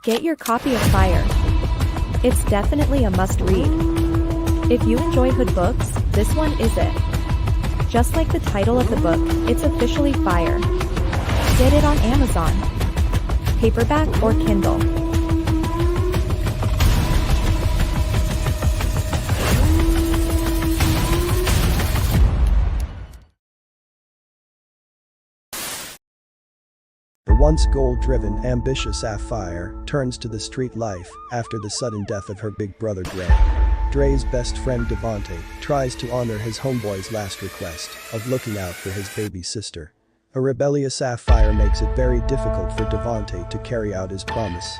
Get your copy of Fire. It's definitely a must-read. If you enjoy hood books, this one is it. Just like the title of the book, it's officially Fire. Get it on Amazon, paperback or Kindle. The once goal-driven, ambitious Sapphire turns to the street life after the sudden death of her big brother Dre. Dre's best friend Devontae tries to honor his homeboy's last request of looking out for his baby sister. A rebellious Sapphire makes it very difficult for Devontae to carry out his promise.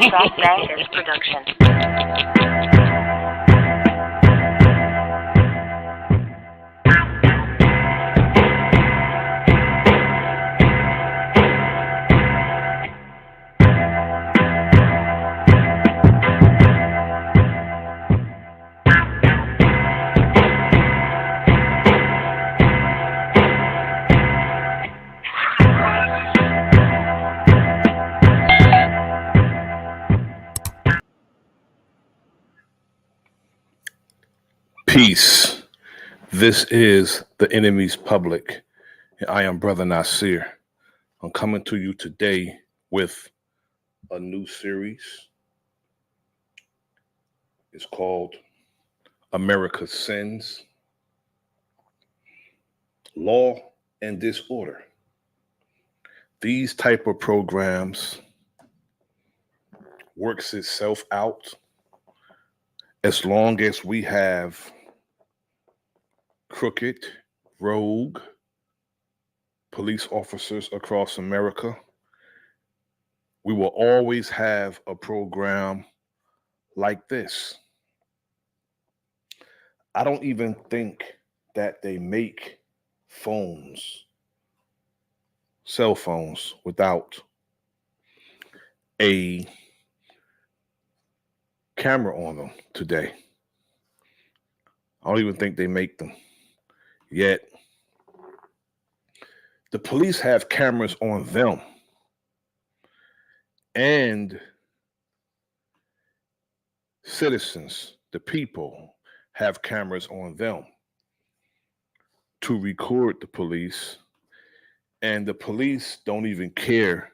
Bro.Nasir production. Peace. This is the enemy's public, and I am Bro.Nasir. I'm coming to you today with a new series. It's called America's Sins, Law and Disorder. These type of programs works itself out as long as we have crooked, rogue police officers across America. We will always have a program like this. I don't even think that they make cell phones, without a camera on them today. I don't even think they make them. Yet, the police have cameras on them. And citizens, the people, have cameras on them to record the police. And the police don't even care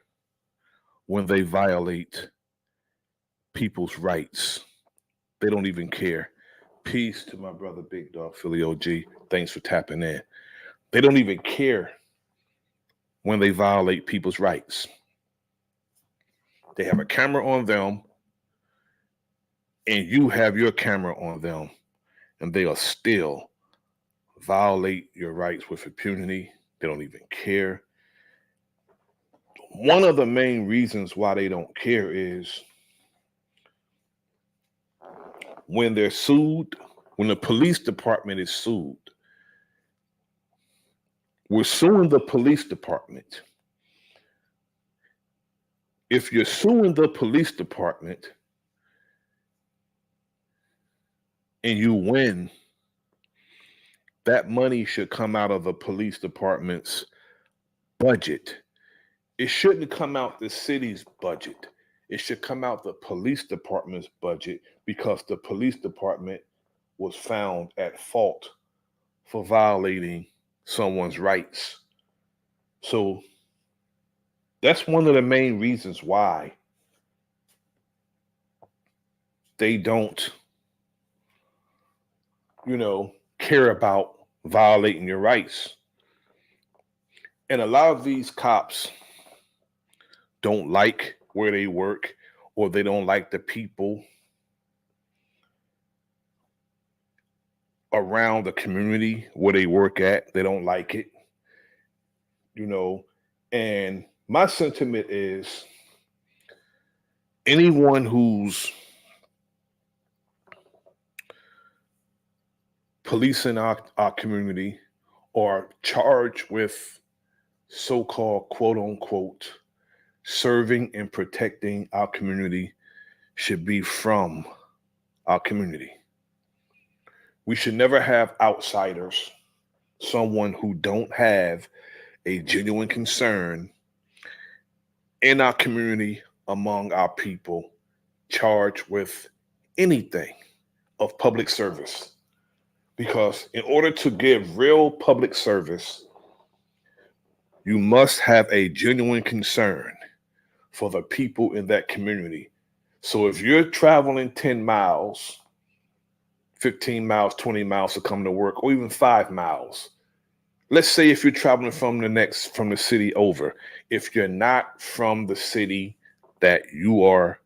when they violate people's rights. They don't even care. Peace to my brother, Big Dog Philly OG. Thanks for tapping in. They don't even care when they violate people's rights. They have a camera on them, and you have your camera on them, and they'll still violate your rights with impunity. They don't even care. One of the main reasons why they don't care is when they're sued, when the police department is sued. We're suing the police department. If you're suing the police department and you win, that money should come out of the police department's budget. It shouldn't come out the city's budget. It should come out the police department's budget, because the police department was found at fault for violating someone's rights. So that's one of the main reasons why they don't, care about violating your rights. And a lot of these cops don't like where they work, or they don't like the people around the community where they work at. They don't like it, you know. And my sentiment is anyone who's policing our community or charged with so-called quote unquote serving and protecting our community should be from our community. We should never have outsiders, someone who don't have a genuine concern in our community, among our people, charged with anything of public service. Because in order to give real public service, you must have a genuine concern for the people in that community. So if you're traveling 10 miles, 15 miles, 20 miles to come to work, or even 5 miles, let's say if you're traveling from the city over, if you're not from the city that you are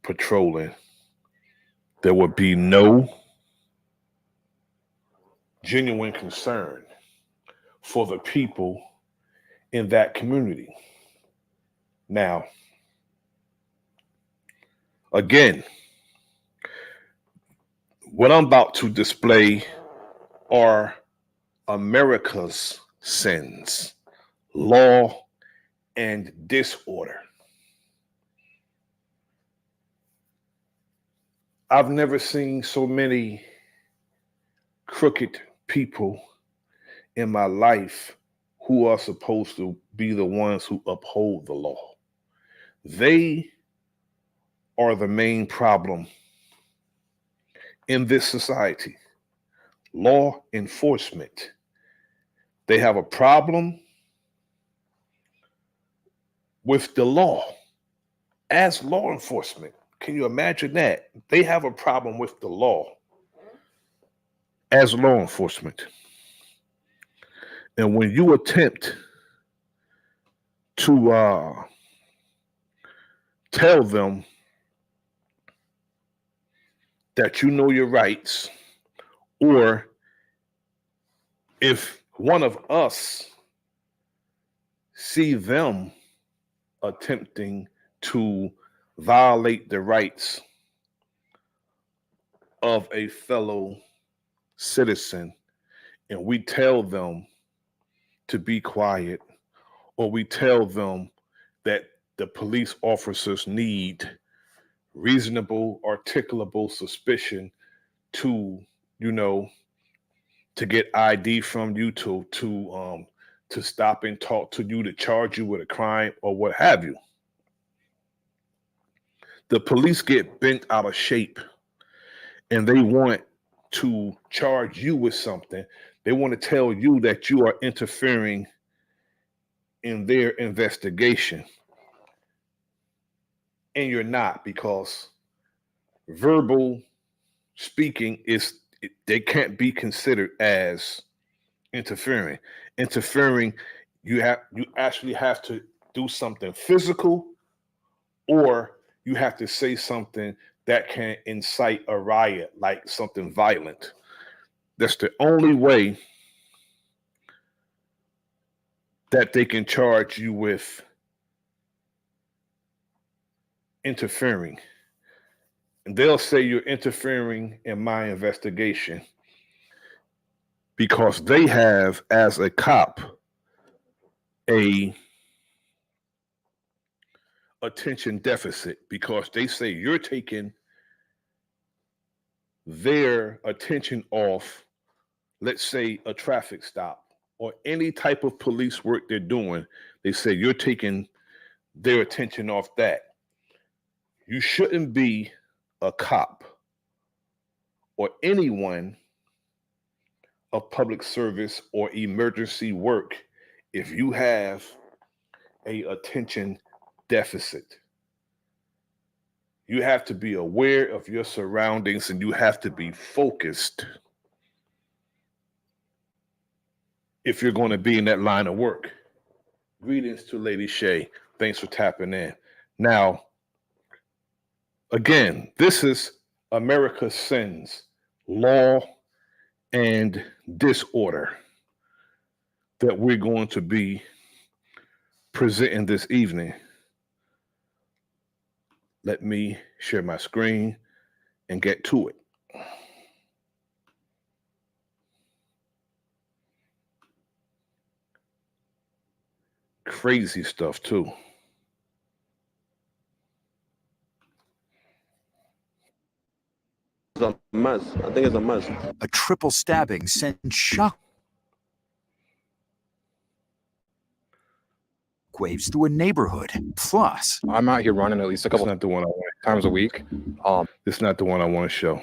patrolling, there would be no genuine concern for the people in that community. Now, again, what I'm about to display are America's sins, law, and disorder. I've never seen so many crooked people in my life who are supposed to be the ones who uphold the law. They are the main problem in this society. Law enforcement. They have a problem with the law as law enforcement. Can you imagine that? They have a problem with the law as law enforcement. And when you attempt to tell them that you know your rights, or if one of us see them attempting to violate the rights of a fellow citizen, and we tell them to be quiet, or we tell them that the police officers need reasonable, articulable suspicion to, to get ID from you, to stop and talk to you, to charge you with a crime or what have you. The police get bent out of shape and they want to charge you with something. They want to tell you that you are interfering in their investigation. And you're not, because verbal speaking they can't be considered as interfering. Interfering, you actually have to do something physical, or you have to say something that can incite a riot, like something violent. That's the only way that they can charge you with interfering. And they'll say you're interfering in my investigation because they have, as a cop, a attention deficit, because they say you're taking their attention off, let's say a traffic stop or any type of police work they're doing. They say you're taking their attention off that. You shouldn't be a cop or anyone of public service or emergency work if you have a attention deficit. You have to be aware of your surroundings and you have to be focused if you're going to be in that line of work. Greetings to Lady Shay. Thanks for tapping in. Now, again, this is America's Sins, Law and Disorder that we're going to be presenting this evening. Let me share my screen and get to it. Crazy stuff too. It's a mess. I think it's a mess. A triple stabbing sent shockwaves through a neighborhood. Plus, I'm out here running at least a That's couple not the one I want. times a week. It's not the one I want to show.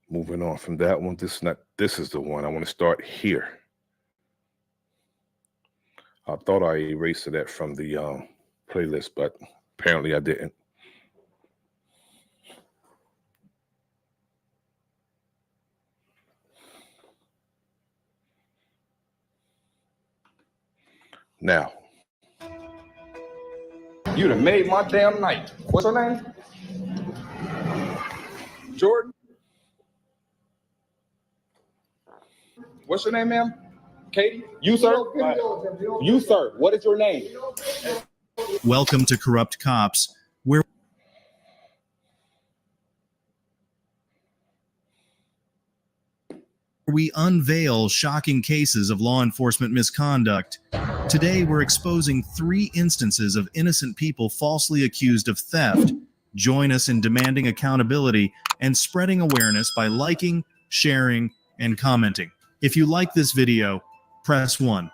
Moving on from that one, this is the one I want to start here. I thought I erased that from the playlist, but apparently I didn't. Now, You done made my damn night. What's her name? Jordan? What's your name, ma'am? Katie? You, sir? You, sir. What is your name? Welcome to Corrupt Cops, where we unveil shocking cases of law enforcement misconduct. Today, we're exposing 3 instances of innocent people falsely accused of theft. Join us in demanding accountability and spreading awareness by liking, sharing, and commenting. If you like this video, press 1.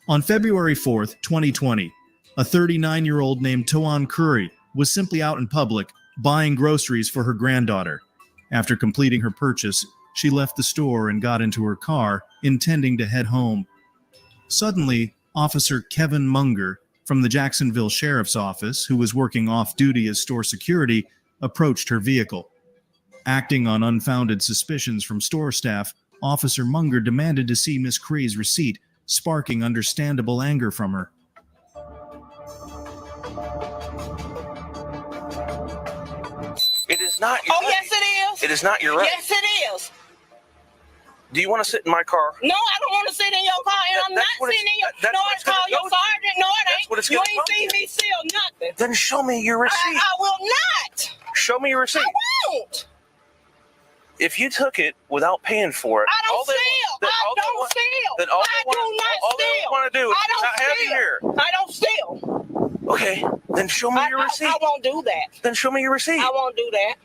On February 4th, 2020, a 39-year-old named Toan Curry was simply out in public buying groceries for her granddaughter. After completing her purchase, she left the store and got into her car, intending to head home. Suddenly, Officer Kevin Munger from the Jacksonville Sheriff's Office, who was working off-duty as store security, approached her vehicle. Acting on unfounded suspicions from store staff, Officer Munger demanded to see Miss Cree's receipt, sparking understandable anger from her. It is not your Oh, yes, it is. It is not your right. Yes, it is. Do you want to sit in my car? No, I don't want to sit in your car, and I'm not sitting in your car. No, it's called your sergeant. No, it ain't. What it's You gonna ain't come seen to. me seal nothing. Then show me your receipt. I will not. Show me your receipt. I won't. If you took it without paying for it, I don't steal. I don't steal. Then all I do not all they steal. want to do is I don't not have you steal. here. I don't steal. Okay, then show me your receipt. I won't do that. Then show me your receipt. I won't do that.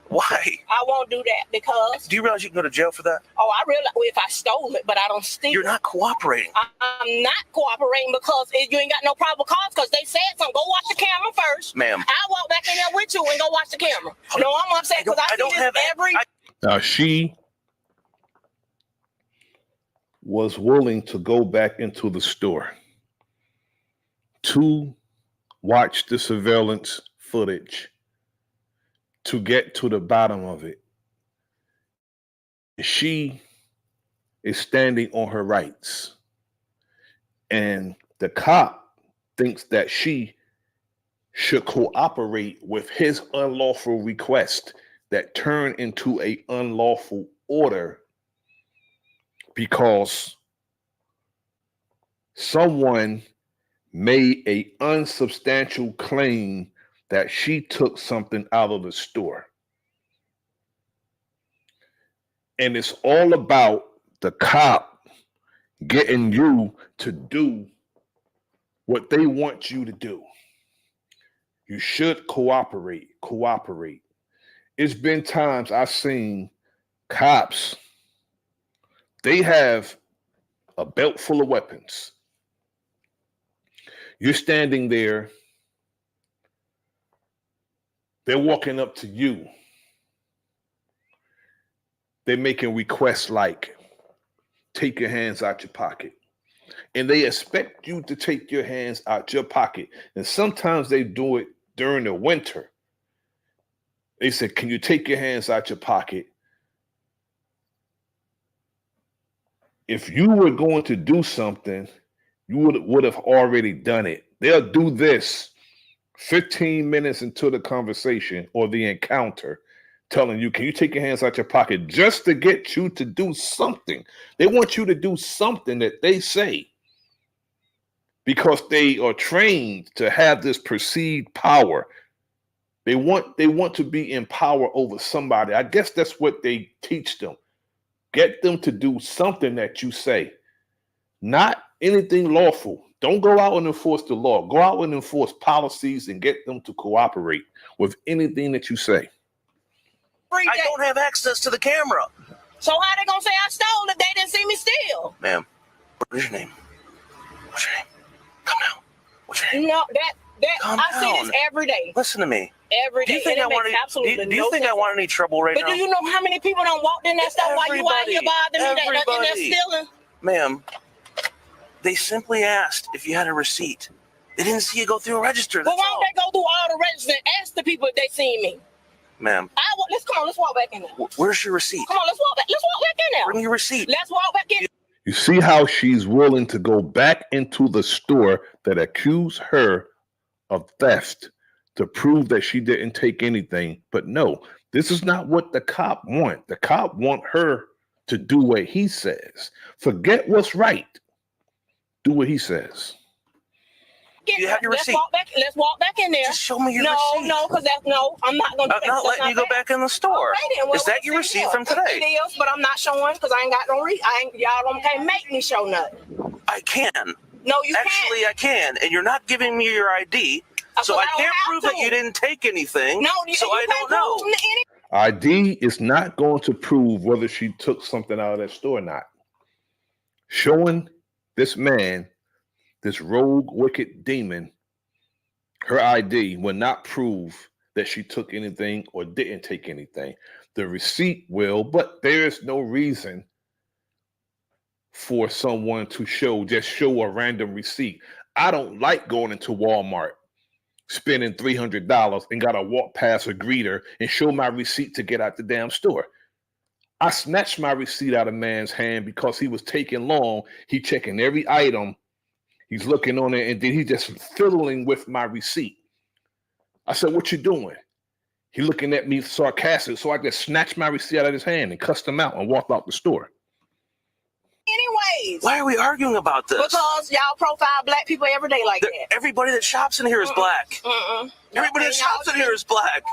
Why? I won't do that because. Do you realize you can go to jail for that? Oh, I realize if I stole it, but I don't steal. You're not cooperating. I'm not cooperating because you ain't got no probable cause because they said something. Go watch the camera first. Ma'am. I'll walk back in there with you and go watch the camera. No, I'm upset because I don't see have this every. Now she was willing to go back into the store to watch the surveillance footage to get to the bottom of it. She is standing on her rights. And the cop thinks that she should cooperate with his unlawful request that turned into an unlawful order because someone made a unsubstantial claim that she took something out of the store. And it's all about the cop getting you to do what they want you to do. You should cooperate. It's been times I've seen cops, they have a belt full of weapons. You're standing there. They're walking up to you. They're making requests like, take your hands out your pocket. And they expect you to take your hands out your pocket. And sometimes they do it during the winter. They said, can you take your hands out your pocket? If you were going to do something, you would have already done it. They'll do this 15 minutes into the conversation or the encounter, telling you, can you take your hands out your pocket, just to get you to do something. They want you to do something that they say because they are trained to have this perceived power. They want to be in power over somebody. I guess that's what they teach them. Get them to do something that you say, not anything lawful. Don't go out and enforce the law. Go out and enforce policies and get them to cooperate with anything that you say. I don't have access to the camera. So how they gonna say I stole it? They didn't see me steal. Ma'am, what is your name? What's your name? Come down. What's your name? No, that Calm I see down. this every day. Listen to me. Every day. Do you think I want any trouble right but now? do you know how many people don't walk in that stuff while you out here bothering me that they're stealing? Ma'am, they simply asked if you had a receipt. They didn't see you go through a register. Well, why don't they go through all the registers and ask the people if they seen me? Ma'am. Let's walk back in there. Where's your receipt? Come on, let's walk back in there. Bring your receipt. Let's walk back in. You see how she's willing to go back into the store that accused her of theft to prove that she didn't take anything. But no, this is not what the cop want. The cop want her to do what he says. Forget what's right. Do what he says. You have your receipt. Let's walk back in there. Just show me your receipt. I'm not going to. I'm not letting you go back in the store. Is that your receipt from today? It is, but I'm not showing because I ain't got no y'all can't make me show nothing. I can. No, you can't. Actually, I can, and you're not giving me your ID, so I can't prove that you didn't take anything. No, so I don't know. ID is not going to prove whether she took something out of that store or not. Showing this man, this rogue, wicked demon, her ID will not prove that she took anything or didn't take anything. The receipt will, but there is no reason for someone to just show a random receipt. I don't like going into Walmart, spending $300 and got to walk past a greeter and show my receipt to get out the damn store. I snatched my receipt out of man's hand because he was taking long. He checking every item. He's looking on it, and then he's just fiddling with my receipt. I said, what you doing? He looking at me sarcastic, so I just snatched my receipt out of his hand and cussed him out and walked out the store. Anyways. Why are we arguing about this? Because y'all profile black people every day like that. Everybody that shops in here is black. Everybody that shops in here is black.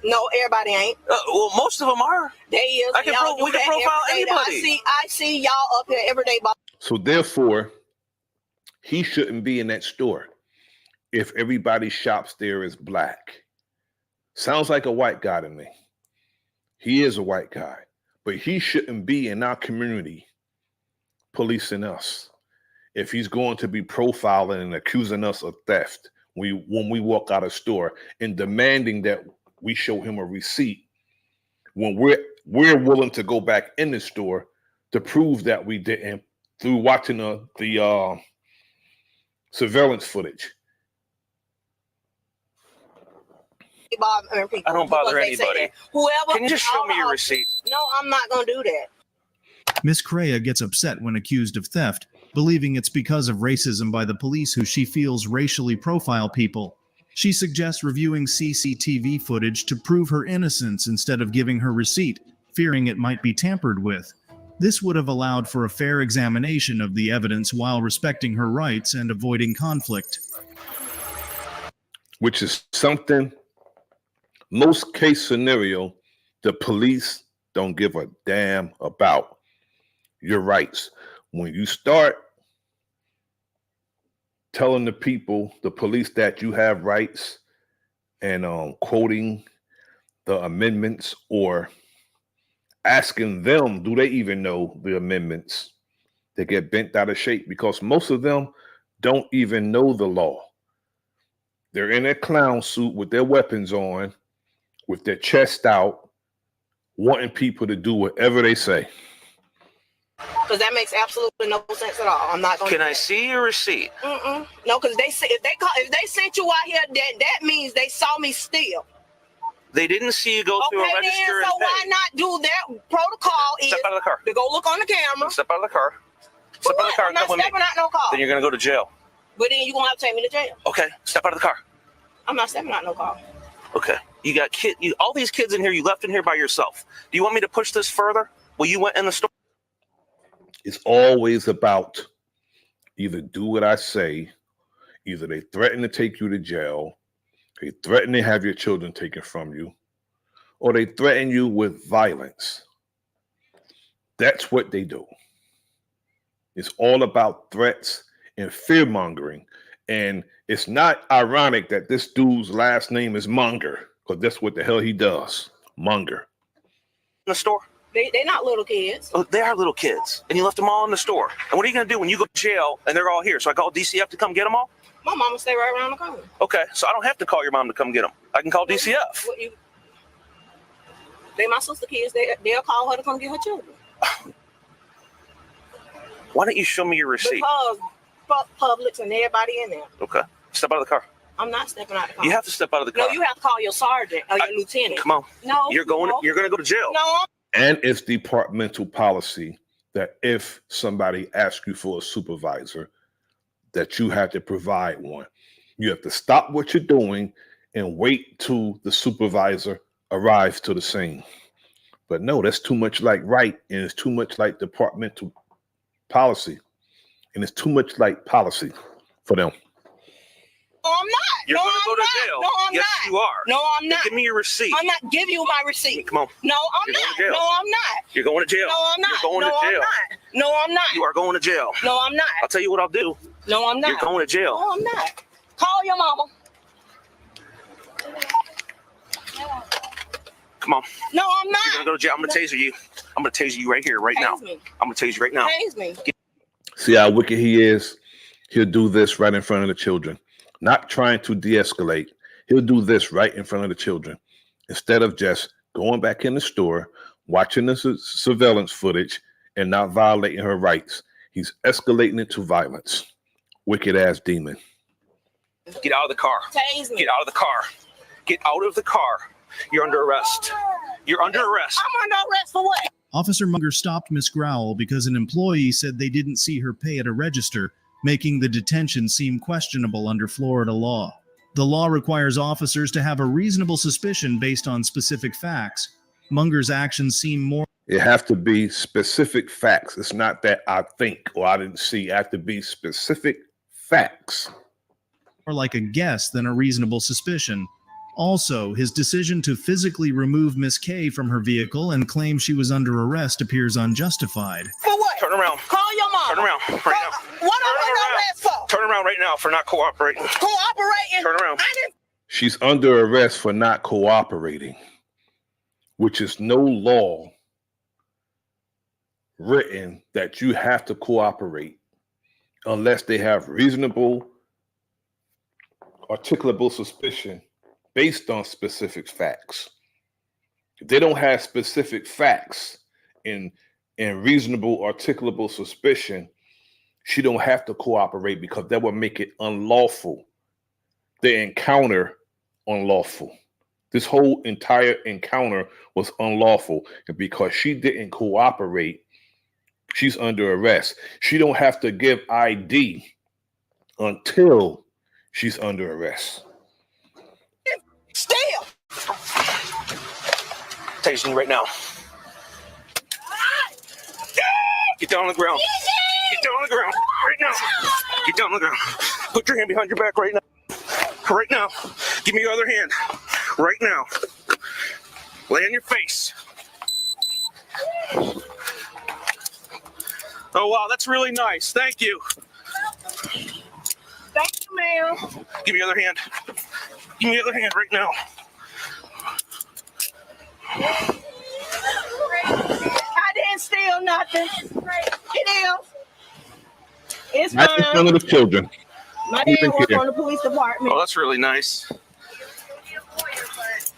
No, everybody ain't. Well, most of them are. They is. We can profile anybody. I see y'all up here every day. So therefore, he shouldn't be in that store if everybody shops there is black. Sounds like a white guy to me. He is a white guy, but he shouldn't be in our community policing us if he's going to be profiling and accusing us of theft when we walk out of store and demanding that we show him a receipt when we're willing to go back in the store to prove that we didn't through watching the surveillance footage. I don't bother anybody. Whoever. Can you just show me your receipt? No, I'm not going to do that. Miss Correa gets upset when accused of theft, believing it's because of racism by the police who she feels racially profile people. She suggests reviewing CCTV footage to prove her innocence instead of giving her receipt, fearing it might be tampered with. This would have allowed for a fair examination of the evidence while respecting her rights and avoiding conflict. Which is something, most case scenario, the police don't give a damn about your rights. When you start telling the people, the police, that you have rights and quoting the amendments or asking them, do they even know the amendments? They get bent out of shape because most of them don't even know the law. They're in their clown suit with their weapons on, with their chest out, wanting people to do whatever they say. Because that makes absolutely no sense at all. I'm not going. Can I see your receipt? No, because if they sent you out here, that means they saw me steal. They didn't see you go through a register. So why not do that? Protocol is step out of the car. To go look on the camera. Step out of the car. Step out of the car I'm and not come with me. stepping out no car. Then you're gonna go to jail. But then you're going to have to take me to jail. Okay, step out of the car. I'm not stepping out no car. Okay, you got all these kids in here. You left in here by yourself. Do you want me to push this further? Well, you went in the store. It's always about either do what I say, either they threaten to take you to jail, they threaten to have your children taken from you, or they threaten you with violence. That's what they do. It's all about threats and fear mongering. And it's not ironic that this dude's last name is Monger, because that's what the hell he does. Monger. In the store? They're not little kids. Oh, they are little kids. And you left them all in the store. And what are you going to do when you go to jail and they're all here? So I call DCF to come get them all? My mama stay right around the corner. Okay, so I don't have to call your mom to come get them. I can call DCF. They my sister kids. They'll call her to come get her children. Why don't you show me your receipt? Because Publix and everybody in there. Okay, step out of the car. I'm not stepping out of the car. You have to step out of the car. No, you have to call your sergeant or your lieutenant. Come on. No. You're going to go to jail. No. And it's departmental policy that if somebody asks you for a supervisor, that you have to provide one. You have to stop what you're doing and wait till the supervisor arrives to the scene. But no, that's too much like right, and it's too much like departmental policy, and it's too much like policy for them. No, I'm not. You're going to go to jail. No, I'm yes, not. You are. No, I'm not. Give me your receipt. I'm not giving you my receipt. Come on. No, I'm You're not. going to jail. No, I'm not. You're going to jail. No, I'm not. You're going to jail. I'm not. No, I'm not. You are going to jail. No, I'm not. I'll tell you what I'll do. No, I'm not. You're going to jail. No, I'm not. Call your mama. Come on. No, I'm not. You're going to go to jail. I'm going to taser you. I'm going to taser you right here, right now. Me. I'm going to taser you right now. Tase me. See how wicked he is? He'll do this right in front of the children. Not trying to de-escalate. He'll do this right in front of the children. Instead of just going back in the store, watching the surveillance footage, and not violating her rights. He's escalating it to violence. Wicked ass demon. Get out of the car. Tase me. Get out of the car. Get out of the car. You're under arrest. You're under arrest. I'm under arrest for what? Officer Munger stopped Miss Growl because an employee said they didn't see her pay at a register, making the detention seem questionable under Florida law. The law requires officers to have a reasonable suspicion based on specific facts. Munger's actions seem more... It have to be specific facts. It's not that I think or I didn't see. It have to be specific facts. more like a guess than a reasonable suspicion. Also, his decision to physically remove Miss K from her vehicle and claim she was under arrest appears unjustified. For what? Turn around. Call your mom. Turn around right now. What am I under arrest for? Turn around right now for not cooperating. Cooperating? Turn around. She's under arrest for not cooperating, which is no law written that you have to cooperate unless they have reasonable, articulable suspicion based on specific facts. If they don't have specific facts and reasonable, articulable suspicion, she don't have to cooperate because that would make it unlawful. The encounter unlawful. This whole entire encounter was unlawful, and because she didn't cooperate, she's under arrest. She don't have to give ID until she's under arrest. Still. Tasing you right now. Get down on the ground. Get down on the ground right now. Get down on the ground. Put your hand behind your back right now. Right now. Give me your other hand. Right now. Lay on your face. Oh, wow, that's really nice. Thank you. Thank you, ma'am. Give me your other hand. Give me your other hand right now. I didn't steal nothing. It is. It's Not in mine. front of the children. My dad works on the police department. Oh, that's really nice.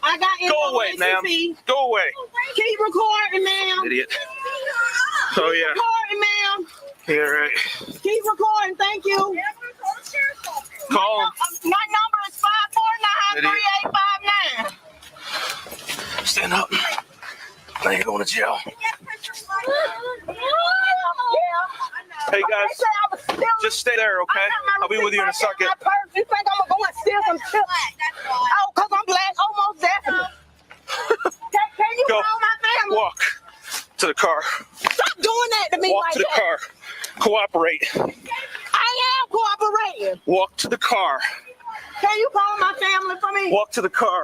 I got Go away, ma'am. Go away. Keep recording, ma'am. Idiot. Oh, yeah. Recording, ma'am. Yeah, right. Keep recording. Thank you. Call him. My number is 549-3859. Stand up. Now you're going to jail. Yeah. Hey guys, just stay there, okay? I'll be with you in a second. You think I'm gonna go and steal some chips? Oh, cause I'm black, almost definitely. Can you Go. call my family? Walk to the car. Stop doing that to me Walk like to the that. car. Cooperate. I am cooperating. Walk to the car. Can you call my family for me? Walk to the car.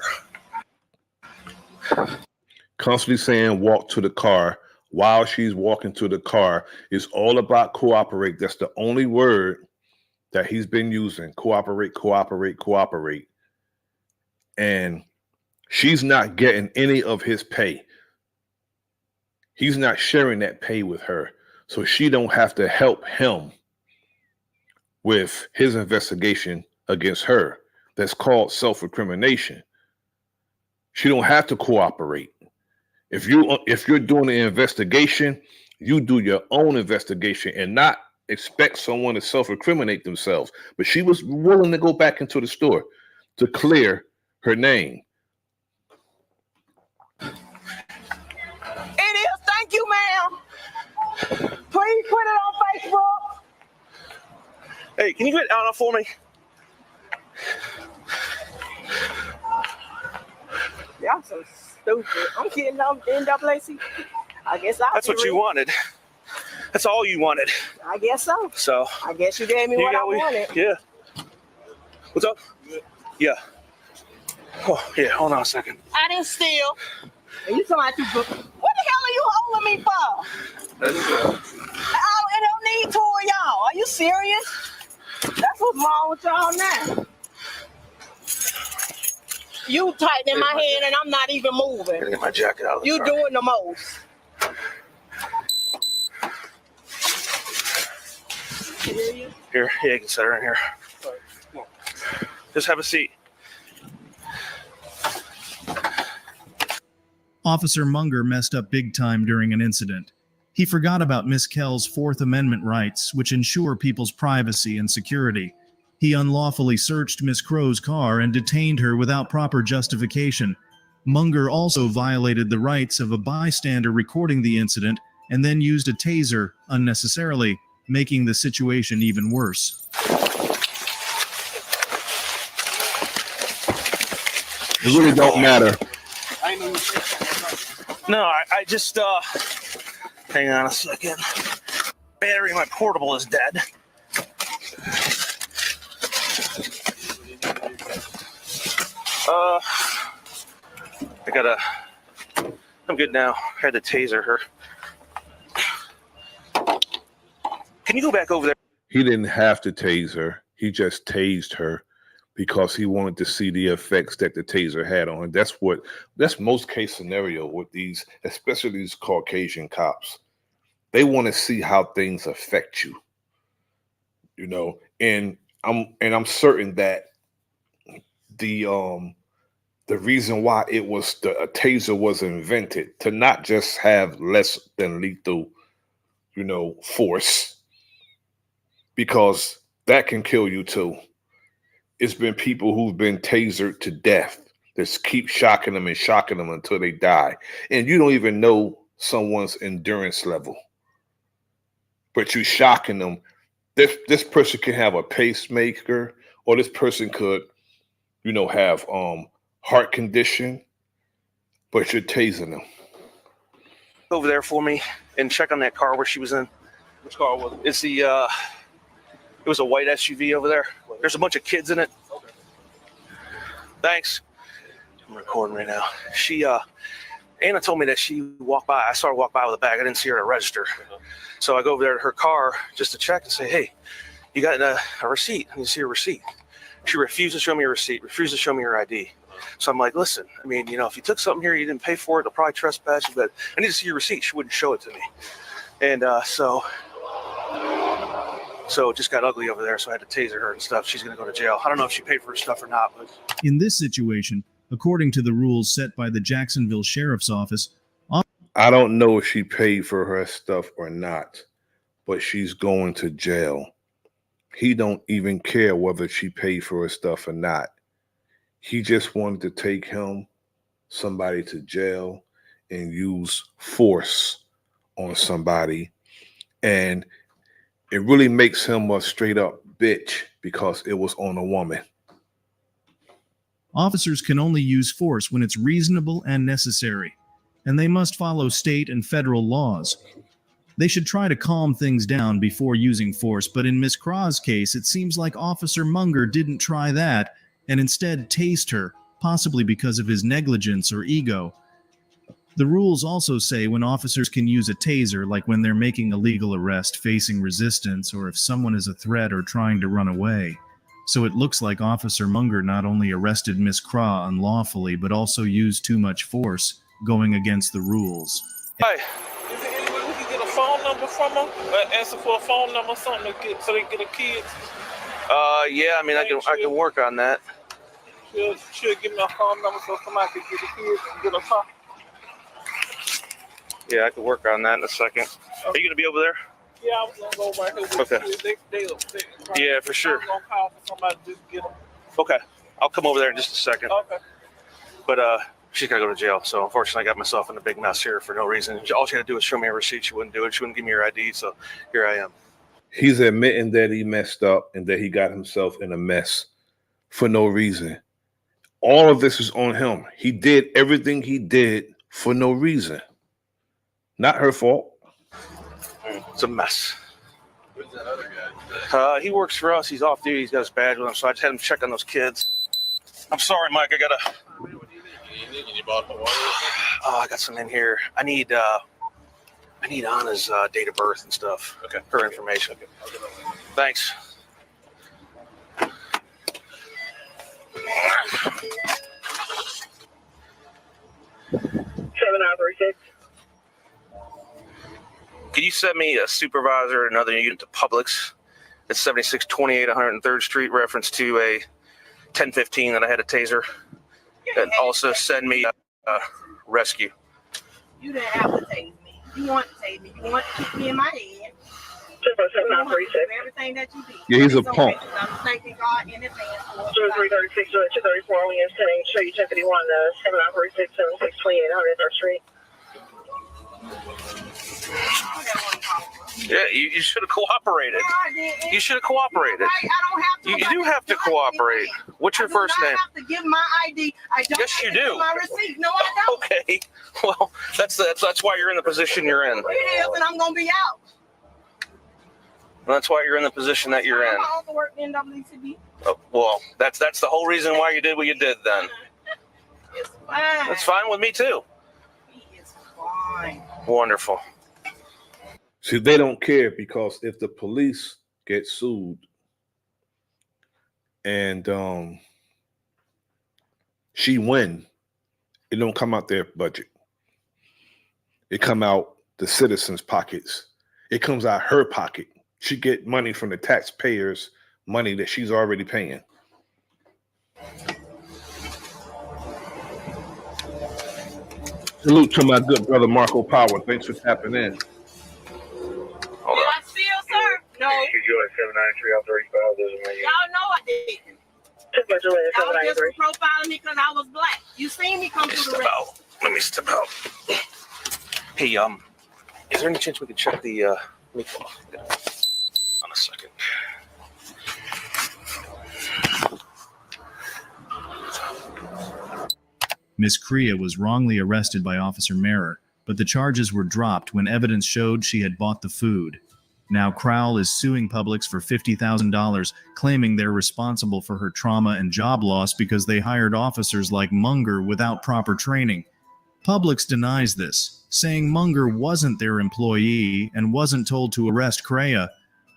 Constantly saying walk to the car while she's walking to the car is all about cooperate. That's the only word that he's been using. Cooperate, cooperate, cooperate. And she's not getting any of his pay. He's not sharing that pay with her. So she don't have to help him with his investigation against her. That's called self-incrimination. She don't have to cooperate. If you're doing the investigation, you do your own investigation and not expect someone to self-incriminate themselves. But she was willing to go back into the store to clear her name. It is. Thank you, ma'am. Please put it on Facebook. Hey, can you get Anna for me? Y'all so stupid. I'm kidding on NAACP. I guess That's what you wanted. That's all you wanted. I guess so. So I guess you gave me what I wanted. Yeah. What's up? Yeah. Oh, yeah. Hold on a second. I didn't steal. And you talking about you? What the hell are you holding me for? I don't need two of y'all. Are you serious? That's what's wrong with y'all now. You tightening my hand and I'm not even moving. Gotta get my jacket out of the You car. doing the most. Here, yeah, you can sit her in here. Just have a seat. Officer Munger messed up big time during an incident. He forgot about Miss Kell's Fourth Amendment rights, which ensure people's privacy and security. He unlawfully searched Miss Crow's car and detained her without proper justification. Munger also violated the rights of a bystander recording the incident and then used a taser unnecessarily, making the situation even worse. It really don't matter. No, I just, hang on a second. Battery in my portable is dead. I'm good now. I had to taser her. Can you go back over there? He didn't have to tase her. He just tased her because he wanted to see the effects that the taser had on her. That's most case scenario with these, especially these Caucasian cops. They want to see how things affect you, you know. And I'm certain that the reason why a taser was invented to not just have less than lethal, force, because that can kill you too. It's been people who've been tasered to death. Just keep shocking them until they die. And you don't even know someone's endurance level. But you're shocking them. This person can have a pacemaker, or this person could, have heart condition, but you're tasing them. Over there for me and check on that car where she was in. Which car was it? It's the, it was a white SUV over there. There's a bunch of kids in it. Okay. Thanks. I'm recording right now. Anna told me that she walked by. I saw her walk by with a bag. I didn't see her at a register. So I go over there to her car just to check and say, hey, you got a receipt? I need to see your receipt. She refused to show me a receipt, refused to show me her ID. So I'm like, listen, I mean, if you took something here, you didn't pay for it, they'll probably trespass you, but I need to see your receipt. She wouldn't show it to me. And so it just got ugly over there, so I had to taser her and stuff. She's going to go to jail. I don't know if she paid for her stuff or not. But In this situation, according to the rules set by the Jacksonville Sheriff's Office, I don't know if she paid for her stuff or not, but she's going to jail. He don't even care whether she paid for her stuff or not. He just wanted to take somebody to jail and use force on somebody. And it really makes him a straight up bitch because it was on a woman. Officers can only use force when it's reasonable and necessary, and they must follow state and federal laws. They should try to calm things down before using force, but in Miss Craw's case, it seems like Officer Munger didn't try that and instead tased her, possibly because of his negligence or ego. The rules also say when officers can use a taser, like when they're making a legal arrest, facing resistance, or if someone is a threat or trying to run away. So it looks like Officer Munger not only arrested Miss Craw unlawfully, but also used too much force, going against the rules. Hey, is there any way we can get a phone number from them? Answer for a phone number or something to get, so they can get the kids? Yeah, I mean, I can work on that. Should give me a phone number so somebody can get the kids and get a car. Yeah, I can work on that in a second. Are you gonna be over there? Yeah, I was gonna go right here with the kids. They yeah, for sure. I'm gonna call for somebody to just get them. Okay, I'll come over there in just a second. Okay. But she's gotta go to jail, so unfortunately I got myself in a big mess here for no reason. All she had to do was show me a receipt. She wouldn't do it. She wouldn't give me her ID, so here I am. He's admitting that he messed up and that he got himself in a mess for no reason. All of this is on him. He did everything he did for no reason. Not her fault. It's a mess. Who's that other guy? He works for us. He's off duty. He's got his badge with him, so I just had him check on those kids. I'm sorry, Mike. I gotta. You bought the water? I got some in here. I need Anna's date of birth and stuff. Okay. Her information. Okay. Thanks. 7936. Can you send me a supervisor or another unit to Publix? It's 7628 103rd Street, reference to a 1015 that I had a taser. And also send me a rescue. You didn't have to tase me. You want to tase me. You want to keep me in my head. You want to do everything that you did. Yeah, he's a punk. I'm thanking God in advance for 336 234 Williams saying show you 1051 7936 7628 103rd Street. Yeah, you should have cooperated. You should have cooperated. I don't have to. You do have to cooperate. What's your first name? I have to give my ID. I don't Yes, you have to do. give my receipt. No, I don't. Okay. Well, that's why you're in the position you're in. It is, and I'm gonna be out. That's why you're in the position that you're in. I also work in WCB. Oh, well, that's the whole reason why you did what you did then. It's fine. That's fine with me too. It's fine. Wonderful. See, they don't care because if the police get sued and she win, it don't come out their budget. It come out the citizens' pockets. It comes out her pocket. She get money from the taxpayers, money that she's already paying. Salute to my good brother Marco Power. Thanks for tapping in. Hold on. I still, sir? No. QJ 793 off 35. Y'all know I didn't. Y'all just profiling me because I was black. You seen me come through the rest. Let me step out. Hey, is there any chance we could check the on a second? Miss Crea was wrongly arrested by Officer Marer, but the charges were dropped when evidence showed she had bought the food. Now Crowell is suing Publix for $50,000, claiming they're responsible for her trauma and job loss because they hired officers like Munger without proper training. Publix denies this, saying Munger wasn't their employee and wasn't told to arrest Crea.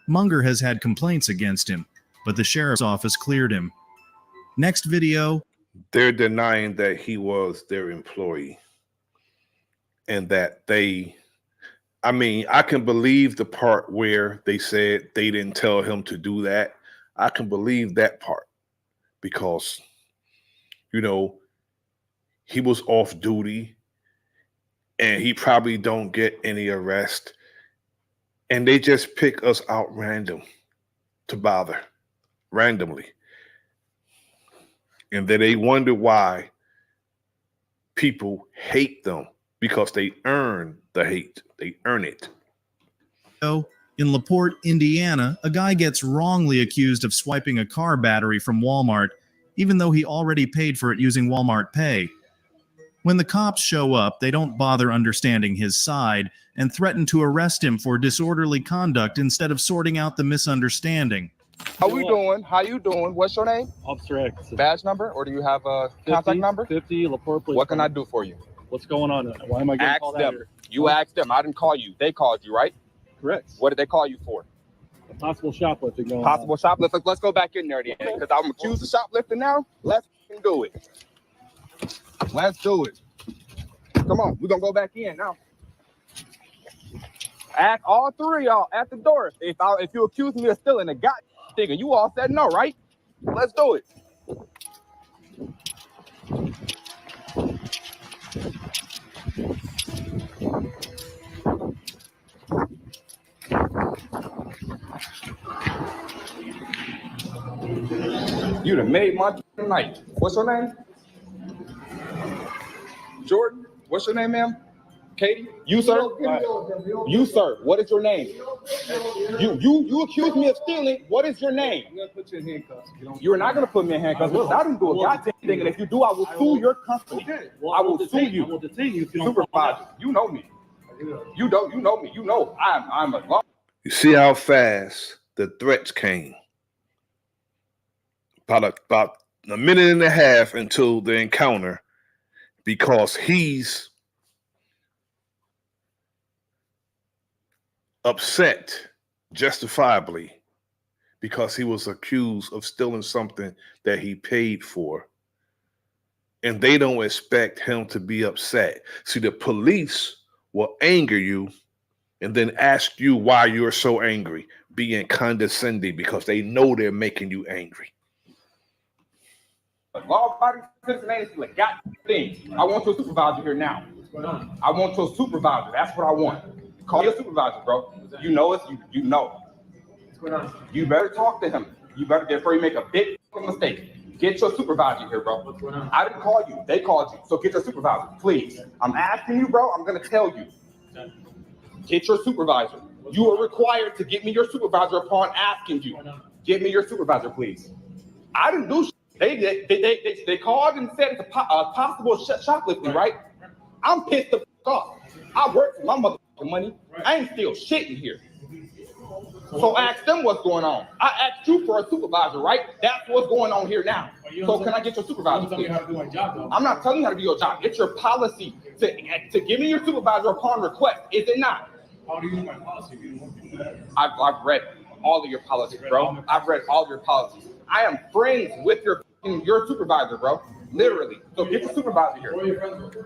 Munger has had complaints against him, but the sheriff's office cleared him. Next video. They're denying that he was their employee and that I can believe the part where they said they didn't tell him to do that. I can believe that part because, he was off duty and he probably don't get any arrest. And they just pick us out randomly. And then they wonder why people hate them because they earn the hate. They earn it. In LaPorte, Indiana, a guy gets wrongly accused of swiping a car battery from Walmart, even though he already paid for it using Walmart Pay. When the cops show up, they don't bother understanding his side and threaten to arrest him for disorderly conduct instead of sorting out the misunderstanding. How we doing? How you doing? What's your name? Officer X. Badge number, or do you have a contact number? 50 LaPorte Police. What can I do for you? What's going on? Why am I getting called out here? You asked them. I didn't call you. They called you, right? Correct. What did they call you for? Possible shoplifting going Possible shoplifting. Let's go back in there then, because I'm accused of shoplifting now. Let's do it. Let's do it. Come on, we're gonna go back in now. Ask all three of y'all at the door. If you accuse me of stealing a goddamn thing, and you all said no, right? Let's do it. You done made my night. What's your name? Jordan. What's your name, ma'am? Katie. You, sir? You, sir. What is your name? You accused me of stealing. What is your name? I'm gonna put you in handcuffs. You are not gonna put me in handcuffs because I didn't do a goddamn thing, and if you do, I will sue your company. I will sue you. I will detain you if you don't. Supervisor, you know me. You know me. You know I'm a law. You see how fast the threats came? About a minute and a half until the encounter, because he's upset, justifiably, because he was accused of stealing something that he paid for. And they don't expect him to be upset. See, the police will anger you and then ask you why you're so angry, being condescending, because they know they're making you angry. Law-abiding citizen ain't like goddamn thing. I want your supervisor here now. What's going on? I want your supervisor. That's what I want. Call your supervisor, bro. You know us. You know. What's going on? You better talk to him. You better, before you make a big mistake. Get your supervisor here, bro. What's going on? I didn't call you. They called you. So get your supervisor, please. I'm asking you, bro. I'm gonna tell you. Get your supervisor. You are required to get me your supervisor upon asking you. Get me your supervisor, please. I didn't do shit. They called and said it's a possible shoplifting, right? I'm pissed the fuck off. I work for my motherfucking money. I ain't steal shit in here. So ask them what's going on. I asked you for a supervisor, right? That's what's going on here now. So can I get your supervisor, please? I'm not telling you how to do your job. It's your policy to give me your supervisor upon request, is it not? How do you use my policy if you don't want to do that? I've read all of your policies, bro. I've read all of your policies. I am friends with your supervisor, bro. Literally. So get your supervisor here. Who are your friends with?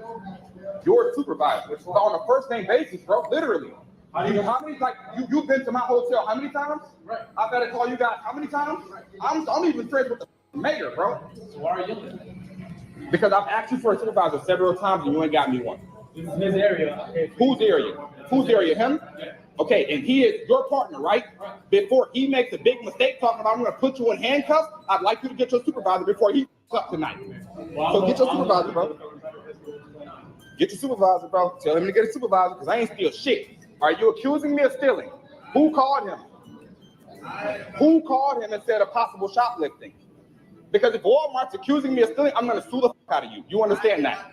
Your supervisor. It's on a first name basis, bro. Literally. How many, like, you've been to my hotel how many times? Right. I've got to call you guys how many times? I'm even friends with the mayor, bro. So why are you yelling at me? Because I've asked you for a supervisor several times and you ain't got me one. This is his area. Whose area? Whose area? Him? Yeah. Okay, and he is your partner, right? Before he makes a big mistake talking about I'm going to put you in handcuffs, I'd like you to get your supervisor before he up tonight. So get your supervisor, bro. Get your supervisor, bro. Tell him to get a supervisor because I ain't steal shit. Are you accusing me of stealing? Who called him? Who called him and said a possible shoplifting? Because if Walmart's accusing me of stealing, I'm going to sue the fuck out of you. You understand that?